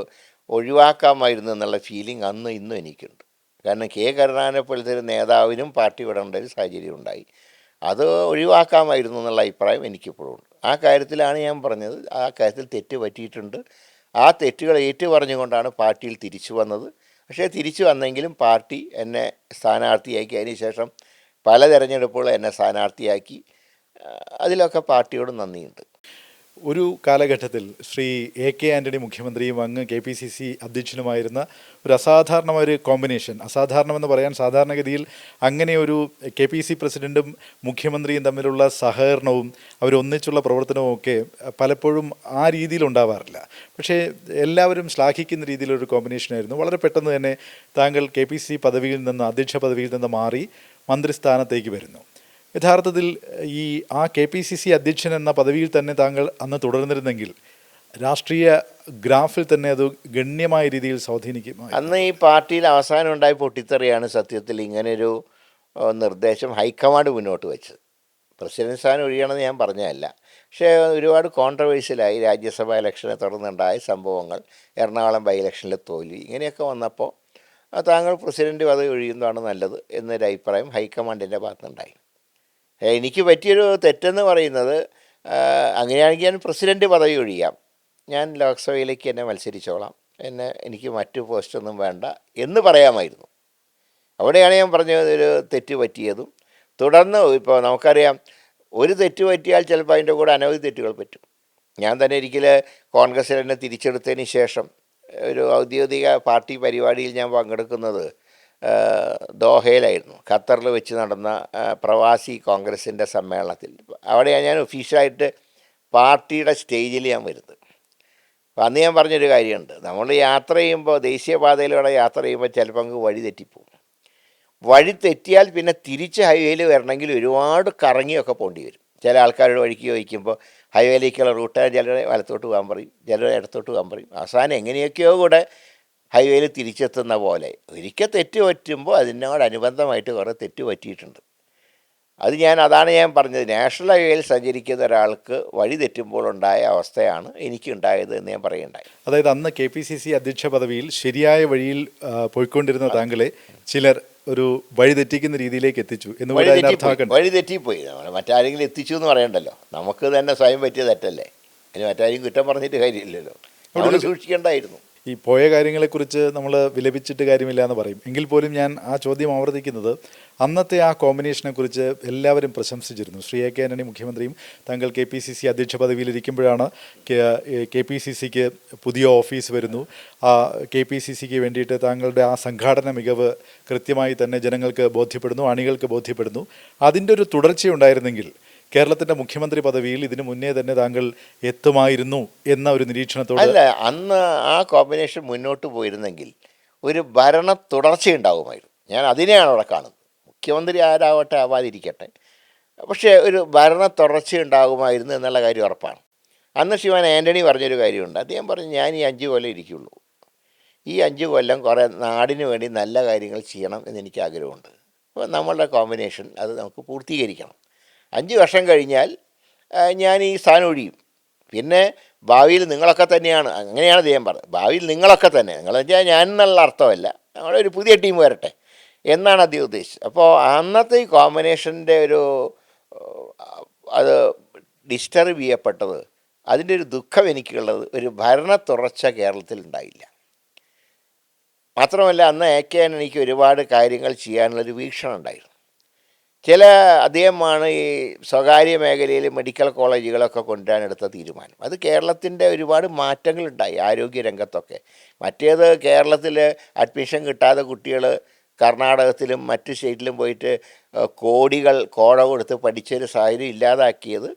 ഒഴിവാക്കാമായിരുന്നു എന്നുള്ള ഫീലിംഗ് അന്ന് ഇന്നും എനിക്കുണ്ട്. കാരണം കെ കരുണാകരനെ പോലത്തെ ഒരു നേതാവിനും പാർട്ടി വിടേണ്ട ഒരു സാഹചര്യം ഉണ്ടായി. അത് ഒഴിവാക്കാമായിരുന്നു എന്നുള്ള അഭിപ്രായം എനിക്കിപ്പോഴും ഉണ്ട്. ആ കാര്യത്തിലാണ് ഞാൻ പറഞ്ഞത്, ആ കാര്യത്തിൽ തെറ്റ് പറ്റിയിട്ടുണ്ട്. ആ തെറ്റുകൾ ഏറ്റു പറഞ്ഞുകൊണ്ടാണ് പാർട്ടിയിൽ തിരിച്ചു വന്നത്. പക്ഷേ തിരിച്ചു വന്നെങ്കിലും പാർട്ടി എന്നെ സ്ഥാനാർത്ഥിയാക്കി. അതിനുശേഷം പല തെരഞ്ഞെടുപ്പുകളും എന്നെ സ്ഥാനാർത്ഥിയാക്കി. അതിലൊക്കെ പാർട്ടിയോട് നന്ദിയുണ്ട്. ഒരു കാലഘട്ടത്തിൽ ശ്രീ എ കെ ആൻ്റണി മുഖ്യമന്ത്രിയും അങ്ങ് KPCC അധ്യക്ഷനുമായിരുന്ന ഒരു അസാധാരണമായ ഒരു കോമ്പിനേഷൻ, അസാധാരണമെന്ന് പറയാൻ സാധാരണഗതിയിൽ അങ്ങനെ ഒരു KPCC പ്രസിഡൻറ്റും മുഖ്യമന്ത്രിയും തമ്മിലുള്ള സഹകരണവും അവരൊന്നിച്ചുള്ള പ്രവർത്തനവും ഒക്കെ പലപ്പോഴും ആ രീതിയിൽ ഉണ്ടാവാറില്ല. പക്ഷേ എല്ലാവരും ശ്ലാഘിക്കുന്ന രീതിയിലൊരു കോമ്പിനേഷനായിരുന്നു. വളരെ പെട്ടെന്ന് തന്നെ താങ്കൾ KPCC പദവിയിൽ നിന്ന്, അധ്യക്ഷ പദവിയിൽ നിന്ന് മാറി മന്ത്രിസ്ഥാനത്തേക്ക് വരുന്നു. യഥാർത്ഥത്തിൽ ഈ KPCC അധ്യക്ഷൻ എന്ന പദവിയിൽ തന്നെ താങ്കൾ അന്ന് തുടർന്നിരുന്നെങ്കിൽ രാഷ്ട്രീയ ഗ്രാഫിൽ തന്നെ അത് ഗണ്യമായ രീതിയിൽ സ്വാധീനിക്കും. അന്ന് ഈ പാർട്ടിയിൽ അവസാനം ഉണ്ടായ പൊട്ടിത്തെറിയാണ് സത്യത്തിൽ ഇങ്ങനൊരു നിർദ്ദേശം ഹൈക്കമാൻഡ് മുന്നോട്ട് വെച്ചത്. പ്രസിഡന്റ് സ്ഥാനം ഒഴിയണമെന്ന് ഞാൻ പറഞ്ഞതല്ല. പക്ഷേ ഒരുപാട് കോൺട്രവേഴ്സ്യലായി. രാജ്യസഭാ ഇലക്ഷനെ തുടർന്നുണ്ടായ സംഭവങ്ങൾ, എറണാകുളം ബൈ ഇലക്ഷനിലെ തോൽവി, ഇങ്ങനെയൊക്കെ വന്നപ്പോൾ താങ്കൾ പ്രസിഡന്റ് പദവി ഒഴിയുന്നതാണ് നല്ലത് എന്നൊരു അഭിപ്രായം ഹൈക്കമാൻഡിൻ്റെ ഭാഗത്തുനിന്നുണ്ടായി. എനിക്ക് പറ്റിയൊരു തെറ്റെന്ന് പറയുന്നത്, അങ്ങനെയാണെങ്കിൽ ഞാൻ പ്രസിഡന്റ് പദവി ഒഴിയാം, ഞാൻ ലോക്സഭയിലേക്ക് എന്നെ മത്സരിച്ചോളാം, എനിക്ക് മറ്റു പോസ്റ്റൊന്നും വേണ്ട എന്ന് പറയാമായിരുന്നു. അവിടെയാണ് ഞാൻ പറഞ്ഞത് ഒരു തെറ്റ് പറ്റിയതും. തുടർന്ന് ഇപ്പോൾ നമുക്കറിയാം, ഒരു തെറ്റ് പറ്റിയാൽ ചിലപ്പോൾ അതിൻ്റെ കൂടെ അനവധി തെറ്റുകൾ പറ്റും. ഞാൻ തന്നെ ഒരിക്കൽ കോൺഗ്രസ്സിൽ എന്നെ തിരിച്ചെടുത്തതിന് ശേഷം ഒരു ഔദ്യോഗിക പാർട്ടി പരിപാടിയിൽ ഞാൻ പങ്കെടുക്കുന്നത് ദോഹയിലായിരുന്നു. ഖത്തറിൽ വെച്ച് നടന്ന പ്രവാസി കോൺഗ്രസിൻ്റെ സമ്മേളനത്തിൽ. അവിടെയാണ് ഞാൻ ഒഫീഷ്യലായിട്ട് പാർട്ടിയുടെ സ്റ്റേജിൽ ഞാൻ വരുന്നത്. അപ്പോൾ അന്ന് ഞാൻ പറഞ്ഞൊരു കാര്യമുണ്ട്, നമ്മൾ യാത്ര ചെയ്യുമ്പോൾ, ദേശീയപാതയിലൂടെ യാത്ര ചെയ്യുമ്പോൾ ചിലപ്പോൾ അങ്ങ് വഴി തെറ്റിപ്പോകും. വഴി തെറ്റിയാൽ പിന്നെ തിരിച്ച് ഹൈവേയിൽ വരണമെങ്കിൽ ഒരുപാട് കറങ്ങിയൊക്കെ പോകേണ്ടി വരും. ചില ആൾക്കാരുടെ വഴിക്ക് ചോദിക്കുമ്പോൾ ഹൈവേയിലേക്കുള്ള റൂട്ട് ചിലർ വലത്തോട്ട് പോകാൻ പറയും, ചിലർ ഇടത്തോട്ട് പോകാൻ പറയും. അവസാനം എങ്ങനെയൊക്കെയോ കൂടെ ഹൈവേയിൽ തിരിച്ചെത്തുന്ന പോലെ ഒരിക്കൽ തെറ്റ് പറ്റുമ്പോൾ അതിനോടനുബന്ധമായിട്ട് കുറേ തെറ്റ് പറ്റിയിട്ടുണ്ട്. അതാണ് ഞാൻ പറഞ്ഞത്, നാഷണൽ ഹൈവേയിൽ സഞ്ചരിക്കുന്ന ഒരാൾക്ക് വഴി തെറ്റുമ്പോൾ ഉണ്ടായ അവസ്ഥയാണ് എനിക്കുണ്ടായത് എന്ന് ഞാൻ പറയുണ്ടായി. അതായത് അന്ന് KPCC അധ്യക്ഷ പദവിയിൽ ശരിയായ വഴിയിൽ പോയിക്കൊണ്ടിരുന്ന താങ്കളെ ചിലർ ഒരു വഴി തെറ്റിക്കുന്ന രീതിയിലേക്ക് എത്തിച്ചു എന്ന് വഴി തെറ്റിപ്പോയി. നമ്മൾ മറ്റാരെങ്കിലും എത്തിച്ചു എന്ന് പറയണ്ടല്ലോ, നമുക്ക് തന്നെ സ്വയം പറ്റിയ തെറ്റല്ലേ, അതിന് മറ്റാരെയും കുറ്റം പറഞ്ഞിട്ട് കാര്യമില്ലല്ലോ, നമ്മൾ സൂക്ഷിക്കേണ്ടായിരുന്നു. ഈ പോയ കാര്യങ്ങളെക്കുറിച്ച് നമ്മൾ വിലപിച്ചിട്ട് കാര്യമില്ല എന്ന് പറയും. എങ്കിൽ പോലും ഞാൻ ആ ചോദ്യം ആവർത്തിക്കുന്നത്, അന്നത്തെ ആ കോമ്പിനേഷനെക്കുറിച്ച് എല്ലാവരും പ്രശംസിച്ചിരുന്നു. ശ്രീ എ കെ ആൻ്റണി മുഖ്യമന്ത്രിയും താങ്കൾ KPCC അധ്യക്ഷ പദവിയിലിരിക്കുമ്പോഴാണ് KPCCക്ക് പുതിയ ഓഫീസ് വരുന്നു. ആ KPCCക്ക് വേണ്ടിയിട്ട് താങ്കളുടെ ആ സംഘാടന മികവ് കൃത്യമായി തന്നെ ജനങ്ങൾക്ക് ബോധ്യപ്പെടുന്നു, അണികൾക്ക് ബോധ്യപ്പെടുന്നു. അതിൻ്റെ ഒരു തുടർച്ചയുണ്ടായിരുന്നെങ്കിൽ കേരളത്തിൻ്റെ മുഖ്യമന്ത്രി പദവിയിൽ ഇതിനു മുന്നേ തന്നെ താങ്കൾ എത്തുമായിരുന്നു എന്ന ഒരു നിരീക്ഷണത്തോട്. അല്ല, അന്ന് ആ കോമ്പിനേഷൻ മുന്നോട്ട് പോയിരുന്നെങ്കിൽ ഒരു ഭരണ തുടർച്ചയുണ്ടാകുമായിരുന്നു. ഞാൻ അതിനെയാണ് അവിടെ കാണുന്നത്. മുഖ്യമന്ത്രി ആരാവട്ടെ ആവാതിരിക്കട്ടെ, പക്ഷേ ഒരു ഭരണ തുടർച്ചയുണ്ടാകുമായിരുന്നു എന്നുള്ള കാര്യം ഉറപ്പാണ്. അന്ന് ശ്രീമാൻ ആൻ്റണി പറഞ്ഞൊരു കാര്യമുണ്ട്. അദ്ദേഹം പറഞ്ഞു, ഞാൻ ഈ 5 കൊല്ലം ഇരിക്കുള്ളൂ, ഈ 5 കൊല്ലം കുറേ നാടിന് വേണ്ടി നല്ല കാര്യങ്ങൾ ചെയ്യണം എന്നെനിക്ക് ആഗ്രഹമുണ്ട്. അപ്പോൾ നമ്മളുടെ കോമ്പിനേഷൻ അത് നമുക്ക് പൂർത്തീകരിക്കണം. 5 വർഷം കഴിഞ്ഞാൽ ഞാൻ ഈ സ്ഥാനം ഒഴിയും. പിന്നെ ഭാവിയിൽ നിങ്ങളൊക്കെ തന്നെയാണ്, അങ്ങനെയാണ് അദ്ദേഹം പറഞ്ഞത്, ഭാവിയിൽ നിങ്ങളൊക്കെ തന്നെ, നിങ്ങൾ വെച്ചാൽ ഞാൻ എന്നുള്ള അർത്ഥമല്ല, നമ്മുടെ ഒരു പുതിയ ടീം വരട്ടെ എന്നാണ് അദ്ദേഹം ഉദ്ദേശിച്ചത്. അപ്പോൾ അന്നത്തെ ഈ കോമ്പിനേഷൻ്റെ അത് ഡിസ്റ്റർബ് ചെയ്യപ്പെട്ടത്, അതിൻ്റെ ഒരു ദുഃഖം എനിക്കുള്ളത്, ഒരു ഭരണ തുടർച്ച കേരളത്തിൽ ഉണ്ടായില്ല. മാത്രമല്ല അന്ന് എ കെ ആൻ്റണിക്ക് ഒരുപാട് കാര്യങ്ങൾ ചെയ്യാനുള്ളൊരു വീക്ഷണം ഉണ്ടായിരുന്നു. അദ്ദേഹമാണ് ഈ സ്വകാര്യ മേഖലയിൽ മെഡിക്കൽ കോളേജുകളൊക്കെ കൊണ്ടുവരാനെടുത്ത തീരുമാനം. അത് കേരളത്തിൻ്റെ ഒരുപാട് മാറ്റങ്ങളുണ്ടായി ആരോഗ്യരംഗത്തൊക്കെ. മറ്റേത് കേരളത്തിൽ അഡ്മിഷൻ കിട്ടാതെ കുട്ടികൾ കർണാടകത്തിലും മറ്റ് സ്റ്റേറ്റിലും പോയിട്ട് കോട കൊടുത്ത് പഠിച്ചൊരു സാഹചര്യം ഇല്ലാതാക്കിയത്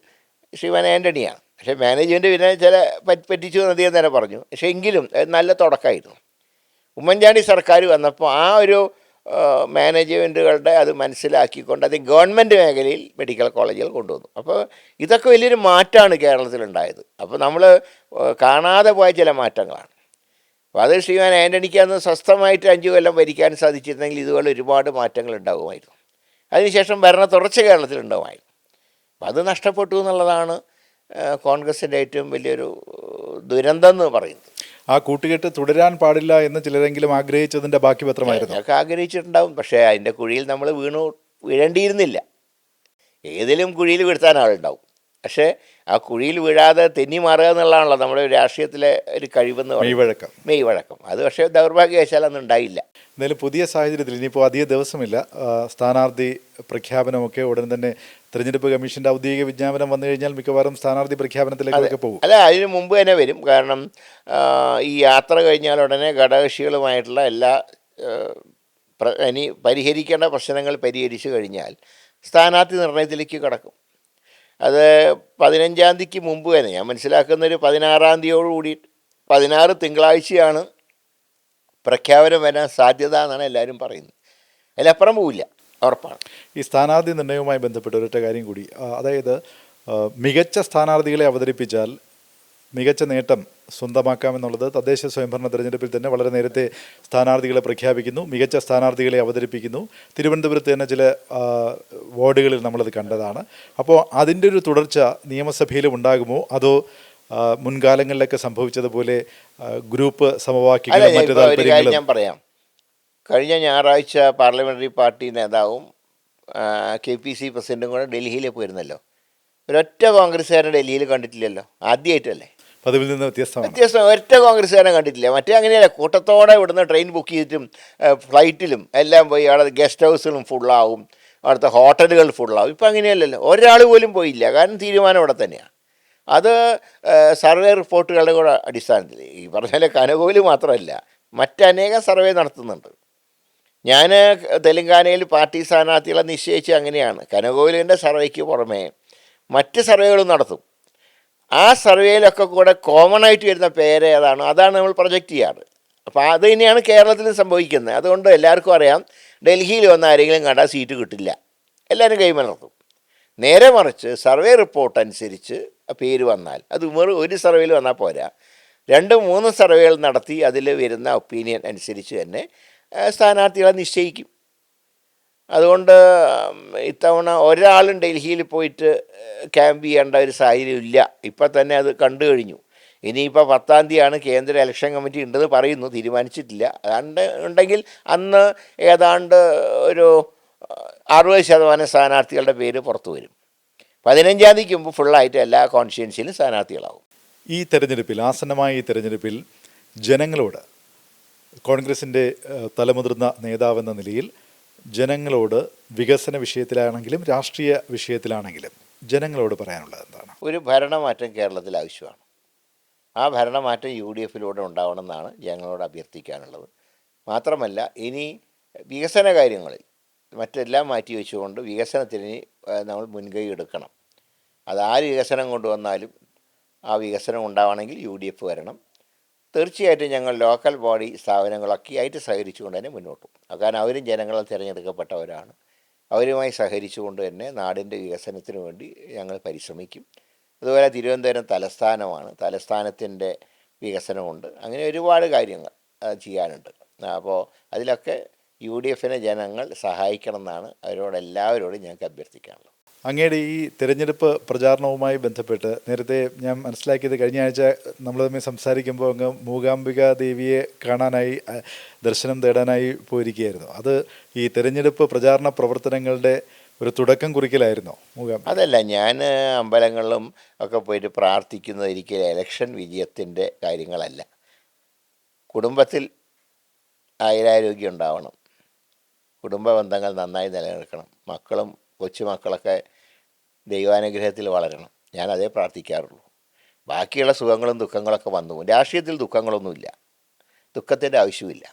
ശ്രീമാൻ ആൻ്റണിയാണ്. പക്ഷേ മാനേജ്മെൻറ്റ് പിന്നെ പറ്റിച്ചു എന്ന് അദ്ദേഹം തന്നെ പറഞ്ഞു. പക്ഷേ എങ്കിലും നല്ല തുടക്കമായിരുന്നു. ഉമ്മൻചാണ്ടി സർക്കാർ വന്നപ്പോൾ ആ ഒരു മാനേജ്മെൻറ്റുകളുടെ അത് മനസ്സിലാക്കിക്കൊണ്ട് അത് ഗവൺമെൻറ് മേഖലയിൽ മെഡിക്കൽ കോളേജുകൾ കൊണ്ടുവന്നു. അപ്പോൾ ഇതൊക്കെ വലിയൊരു മാറ്റമാണ് കേരളത്തിലുണ്ടായത്. അപ്പോൾ നമ്മൾ കാണാതെ പോയ ചില മാറ്റങ്ങളാണ്. അപ്പോൾ അത് ശ്രീമാൻ ആൻ്റണിക്ക് അന്ന് സ്വസ്ഥമായിട്ട് 5 കൊല്ലം ഭരിക്കാൻ സാധിച്ചിരുന്നെങ്കിൽ ഇതുപോലെ ഒരുപാട് മാറ്റങ്ങൾ ഉണ്ടാകുമായിരുന്നു. അതിനുശേഷം ഭരണ തുടർച്ച കേരളത്തിലുണ്ടാകുമായിരുന്നു. അപ്പം അത് നഷ്ടപ്പെട്ടു എന്നുള്ളതാണ് കോൺഗ്രസിൻ്റെ ഏറ്റവും വലിയൊരു ദുരന്തം എന്ന് പറയുന്നത്. ആ കൂട്ടുകെട്ട് തുടരാൻ പാടില്ല എന്ന് ചിലരെങ്കിലും ആഗ്രഹിച്ചതിൻ്റെ ബാക്കി പത്രമായിരുന്നു. ഞങ്ങൾക്ക് ആഗ്രഹിച്ചിട്ടുണ്ടാവും, പക്ഷേ അതിൻ്റെ കുഴിയിൽ നമ്മൾ വീഴേണ്ടിയിരുന്നില്ല. ഏതിലും കുഴിയിൽ വീഴ്ത്താൻ ആളുണ്ടാവും, പക്ഷേ ആ കുഴിയിൽ വീഴാതെ തെന്നി മാറുക എന്നുള്ളതാണല്ലോ നമ്മുടെ രാഷ്ട്രീയത്തിലെ ഒരു കഴിവെന്ന് പറയുന്നത്. മെയ്വഴക്കം. അത് പക്ഷേ ദൗർഭാഗ്യവശാൽ അന്ന് ഉണ്ടായില്ല. എന്തായാലും പുതിയ സാഹചര്യത്തിൽ ഇനിയിപ്പോൾ അധിക ദിവസമില്ല, സ്ഥാനാർത്ഥി പ്രഖ്യാപനമൊക്കെ ഉടൻ തന്നെ തെരഞ്ഞെടുപ്പ് കമ്മീഷൻ്റെ ഔദ്യോഗിക വിജ്ഞാപനം വന്നു കഴിഞ്ഞാൽ മിക്കവാറും സ്ഥാനാർത്ഥി പ്രഖ്യാപനത്തിലേക്കൊക്കെ പോകും. അല്ല, അതിന് മുമ്പ് തന്നെ വരും. കാരണം ഈ യാത്ര കഴിഞ്ഞാൽ ഉടനെ ഘടകകക്ഷികളുമായിട്ടുള്ള എല്ലാ ഇനി പരിഹരിക്കേണ്ട പ്രശ്നങ്ങൾ പരിഹരിച്ചു കഴിഞ്ഞാൽ സ്ഥാനാർത്ഥി നിർണയത്തിലേക്ക് കടക്കും. അത് 15-ാം തീയതിക്ക് മുമ്പ് തന്നെ, ഞാൻ മനസ്സിലാക്കുന്നൊരു 16-ാം തീയതിയോടുകൂടി, 16 തിങ്കളാഴ്ചയാണ് പ്രഖ്യാപനം വരാൻ സാധ്യത എന്നാണ് എല്ലാവരും പറയുന്നത്. അതിലപ്പുറം പോവില്ല, ഉറപ്പാണ്. ഈ സ്ഥാനാർത്ഥി നിർണയവുമായി ബന്ധപ്പെട്ട് ഒരൊറ്റ കാര്യം കൂടി, അതായത് മികച്ച സ്ഥാനാർത്ഥികളെ അവതരിപ്പിച്ചാൽ മികച്ച നേട്ടം സ്വന്തമാക്കാമെന്നുള്ളത് തദ്ദേശ സ്വയംഭരണ തെരഞ്ഞെടുപ്പിൽ തന്നെ വളരെ നേരത്തെ സ്ഥാനാർത്ഥികളെ പ്രഖ്യാപിക്കുന്നു, മികച്ച സ്ഥാനാർത്ഥികളെ അവതരിപ്പിക്കുന്നു. തിരുവനന്തപുരത്ത് തന്നെ ചില വാർഡുകളിൽ നമ്മളത് കണ്ടതാണ്. അപ്പോൾ അതിൻ്റെ ഒരു തുടർച്ച നിയമസഭയിലും ഉണ്ടാകുമോ, അതോ മുൻകാലങ്ങളിലൊക്കെ സംഭവിച്ചതുപോലെ ഗ്രൂപ്പ് സമവാക്യങ്ങളും മറ്റു താല്പര്യങ്ങളും? ഞാൻ പറയാം. കഴിഞ്ഞ ഞായറാഴ്ച പാർലമെൻ്ററി പാർട്ടി നേതാവും KPC പ്രസിഡൻറ്റും കൂടെ ഡൽഹിയിലേക്ക് പോയിരുന്നല്ലോ. ഒരൊറ്റ കോൺഗ്രസ്സുകാരൻ ഡൽഹിയിൽ കണ്ടിട്ടില്ലല്ലോ, ആദ്യമായിട്ടല്ലേ. പതിവിൽ നിന്ന് വ്യത്യസ്തം ഒറ്റ കോൺഗ്രസ്സുകാരനെ കണ്ടിട്ടില്ല. മറ്റേ അങ്ങനെയല്ല, കൂട്ടത്തോടെ ഇവിടുന്ന് ട്രെയിൻ ബുക്ക് ചെയ്തിട്ടും ഫ്ലൈറ്റിലും എല്ലാം പോയി അവിടെ ഗസ്റ്റ് ഹൗസുകളും ഫുള്ളാവും, അവിടുത്തെ ഹോട്ടലുകൾ ഫുള്ളാവും. ഇപ്പം അങ്ങനെയല്ലല്ലോ, ഒരാൾ പോലും പോയില്ല. കാരണം തീരുമാനം ഇവിടെ തന്നെയാണ്. അത് സർവേ റിപ്പോർട്ടുകളുടെ കൂടെ അടിസ്ഥാനത്തിൽ, ഈ പറഞ്ഞാൽ കനകോല് മാത്രമല്ല, മറ്റനേകം സർവേ നടത്തുന്നുണ്ട്. ഞാൻ തെലങ്കാനയിൽ പാർട്ടി സ്ഥാനാർത്ഥികളെ നിശ്ചയിച്ച് അങ്ങനെയാണ്. കനകോലിൻ്റെ സർവേക്ക് പുറമേ മറ്റ് സർവേകളും നടത്തും. ആ സർവേയിലൊക്കെ കൂടെ കോമൺ ആയിട്ട് വരുന്ന പേര് ഏതാണ്, അതാണ് നമ്മൾ പ്രൊജക്റ്റ് ചെയ്യാറ്. അപ്പോൾ അത് തന്നെയാണ് കേരളത്തിൽ സംഭവിക്കുന്നത്. അതുകൊണ്ട് എല്ലാവർക്കും അറിയാം, ഡൽഹിയിൽ വന്ന ആരെങ്കിലും കണ്ടാൽ സീറ്റ് കിട്ടില്ല, എല്ലാവരും കൈമലർത്തും. നേരെ മറിച്ച് സർവേ റിപ്പോർട്ട് അനുസരിച്ച് പേര് വന്നാൽ, അത് ഒരു സർവേയിൽ വന്നാൽ പോരാ, 2-3 സർവേകൾ നടത്തി അതിൽ വരുന്ന ഒപ്പീനിയൻ അനുസരിച്ച് തന്നെ സ്ഥാനാർത്ഥികളെ നിശ്ചയിക്കും. അതുകൊണ്ട് ഇത്തവണ ഒരാളും ഡൽഹിയിൽ പോയിട്ട് ക്യാമ്പ് ചെയ്യേണ്ട ഒരു സാഹചര്യം ഇല്ല. ഇപ്പം തന്നെ അത് കണ്ടു കഴിഞ്ഞു. ഇനിയിപ്പോൾ 10-ാം തീയതിയാണ് കേന്ദ്ര ഇലക്ഷൻ കമ്മിറ്റി ഉണ്ടെന്ന് പറയുന്നു, തീരുമാനിച്ചിട്ടില്ല. അതുകൊണ്ട് ഉണ്ടെങ്കിൽ അന്ന് ഏതാണ്ട് ഒരു 60% സ്ഥാനാർത്ഥികളുടെ പേര് പുറത്തു വരും. 15-ാം തീയതിക്ക് മുമ്പ് ഫുള്ളായിട്ട് എല്ലാ കോൺസ്റ്റിറ്റ്യുവൻസിയിലും സ്ഥാനാർത്ഥികളാവും. ഈ തെരഞ്ഞെടുപ്പിൽ, ആസന്നമായ ഈ തെരഞ്ഞെടുപ്പിൽ ജനങ്ങളോട്, കോൺഗ്രസിൻ്റെ തലമുതിർന്ന നേതാവെന്ന നിലയിൽ ജനങ്ങളോട് വികസന വിഷയത്തിലാണെങ്കിലും രാഷ്ട്രീയ വിഷയത്തിലാണെങ്കിലും ജനങ്ങളോട് പറയാനുള്ളത് എന്താണ്? ഒരു ഭരണമാറ്റം കേരളത്തിൽ ആവശ്യമാണ്. ആ ഭരണമാറ്റം UDFിലൂടെ ഉണ്ടാവണമെന്നാണ് ജനങ്ങളോട് അഭ്യർത്ഥിക്കാനുള്ളത്. മാത്രമല്ല, ഇനി വികസന കാര്യങ്ങളിൽ മറ്റെല്ലാം മാറ്റി വെച്ചുകൊണ്ട് വികസനത്തിന് നമ്മൾ മുൻകൈ എടുക്കണം. അതാര് വികസനം കൊണ്ടുവന്നാലും ആ വികസനം ഉണ്ടാവണമെങ്കിൽ UDF വരണം. തീർച്ചയായിട്ടും ഞങ്ങൾ ലോക്കൽ ബോഡി സ്ഥാപനങ്ങളൊക്കെ ആയിട്ട് സഹകരിച്ചുകൊണ്ട് തന്നെ മുന്നോട്ട് പോകും. കാരണം അവരും ജനങ്ങളാൽ തിരഞ്ഞെടുക്കപ്പെട്ടവരാണ്. അവരുമായി സഹകരിച്ചുകൊണ്ട് തന്നെ നാടിൻ്റെ വികസനത്തിന് വേണ്ടി ഞങ്ങൾ പരിശ്രമിക്കും. അതുപോലെ തിരുവനന്തപുരം തലസ്ഥാനമാണ്, തലസ്ഥാനത്തിൻ്റെ വികസനമുണ്ട്. അങ്ങനെ ഒരുപാട് കാര്യങ്ങൾ ചെയ്യാനുണ്ട്. അപ്പോൾ അതിലൊക്കെ UDFിനെ ജനങ്ങൾ സഹായിക്കണം എന്നാണ് അവരോടെല്ലാവരോടും ഞങ്ങൾക്ക് അഭ്യർത്ഥിക്കാനുള്ളത്. അങ്ങയുടെ ഈ തിരഞ്ഞെടുപ്പ് പ്രചാരണവുമായി ബന്ധപ്പെട്ട് നേരത്തെ ഞാൻ മനസ്സിലാക്കിയത്, കഴിഞ്ഞ ആഴ്ച നമ്മൾ തമ്മിൽ സംസാരിക്കുമ്പോൾ അങ്ങ് മൂകാംബിക ദേവിയെ കാണാനായി, ദർശനം തേടാനായി പോയിരിക്കുകയായിരുന്നു. അത് ഈ തിരഞ്ഞെടുപ്പ് പ്രചാരണ പ്രവർത്തനങ്ങളുടെ ഒരു തുടക്കം കുറിക്കലായിരുന്നോ മൂകാംബിക? അതല്ല, ഞാൻ അമ്പലങ്ങളിലും ഒക്കെ പോയിട്ട് പ്രാർത്ഥിക്കുന്നത് ഒരിക്കലും ഇലക്ഷൻ വിജയത്തിൻ്റെ കാര്യങ്ങളല്ല. കുടുംബത്തിൽ ആയുരാരോഗ്യം ഉണ്ടാവണം, കുടുംബ ബന്ധങ്ങൾ നന്നായി നിലനിൽക്കണം, മക്കളും കൊച്ചുമക്കളൊക്കെ ദൈവാനുഗ്രഹത്തിൽ വളരണം. ഞാൻ അതേ പ്രാർത്ഥിക്കാറുള്ളൂ. ബാക്കിയുള്ള സുഖങ്ങളും ദുഃഖങ്ങളൊക്കെ വന്നു പോകും. രാഷ്ട്രീയത്തിൽ ദുഃഖങ്ങളൊന്നുമില്ല, ദുഃഖത്തിൻ്റെ ആവശ്യമില്ല.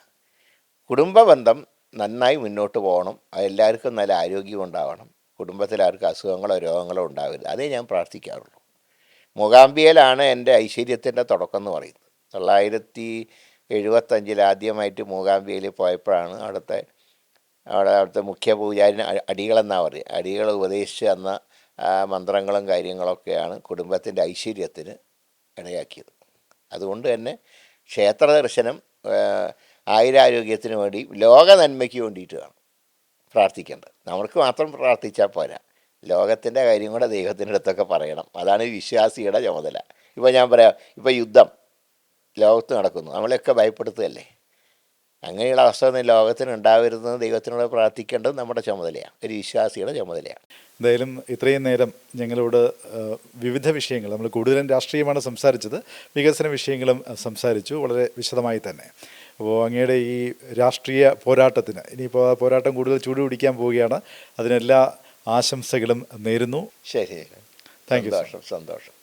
കുടുംബ ബന്ധം നന്നായി മുന്നോട്ട് പോകണം, എല്ലാവർക്കും നല്ല ആരോഗ്യം ഉണ്ടാവണം, കുടുംബത്തിലാർക്കും അസുഖങ്ങളോ രോഗങ്ങളോ ഉണ്ടാവരുത്. അതേ ഞാൻ പ്രാർത്ഥിക്കാറുള്ളൂ. മൂകാംബികയിലാണ് എൻ്റെ ഐശ്വര്യത്തിൻ്റെ തുടക്കം എന്ന് പറയുന്നത്. 75 ആദ്യമായിട്ട് മൂകാംബികയിൽ പോയപ്പോഴാണ് അവിടുത്തെ മുഖ്യ പൂജാരിന് അടികളെന്നാണ് പറയുക. അടികൾ ഉപദേശിച്ച് തന്ന മന്ത്രങ്ങളും കാര്യങ്ങളൊക്കെയാണ് കുടുംബത്തിൻ്റെ ഐശ്വര്യത്തിന് ഇടയാക്കിയത്. അതുകൊണ്ട് തന്നെ ക്ഷേത്ര ദർശനം ആയുരാരോഗ്യത്തിന് വേണ്ടി ലോക നന്മയ്ക്ക് വേണ്ടിയിട്ടാണ് പ്രാർത്ഥിക്കേണ്ടത്. നമുക്ക് മാത്രം പ്രാർത്ഥിച്ചാൽ പോരാ, ലോകത്തിൻ്റെ കാര്യം കൂടെ ദൈവത്തിൻ്റെ അടുത്തൊക്കെ പറയണം. അതാണ് വിശ്വാസിയുടെ ചുമതല. ഇപ്പോൾ ഞാൻ പറയാം, ഇപ്പോൾ യുദ്ധം ലോകത്ത് നടക്കുന്നു, നമ്മളെയൊക്കെ ഭയപ്പെടുത്തുകയല്ലേ. അങ്ങനെയുള്ള അവസ്ഥ ഒന്നും ലോകത്തിന് ഉണ്ടാവരുതെന്ന് ദൈവത്തിനോട് പ്രാർത്ഥിക്കേണ്ടത് നമ്മുടെ ചുമതലയാണ്, ഒരു വിശ്വാസിയുടെ ചുമതലയാണ്. എന്തായാലും ഇത്രയും നേരം ഞങ്ങളോട് വിവിധ വിഷയങ്ങൾ, നമ്മൾ കൂടുതലും രാഷ്ട്രീയമാണ് സംസാരിച്ചത്, വികസന വിഷയങ്ങളും സംസാരിച്ചു വളരെ വിശദമായി തന്നെ. അപ്പോൾ അങ്ങയുടെ ഈ രാഷ്ട്രീയ പോരാട്ടത്തിന് ഇനിയിപ്പോൾ ആ പോരാട്ടം കൂടുതൽ ചൂട് പിടിക്കാൻ പോവുകയാണ്, അതിനെല്ലാ ആശംസകളും നേരുന്നു. ശരി, താങ്ക് യു. സന്തോഷം.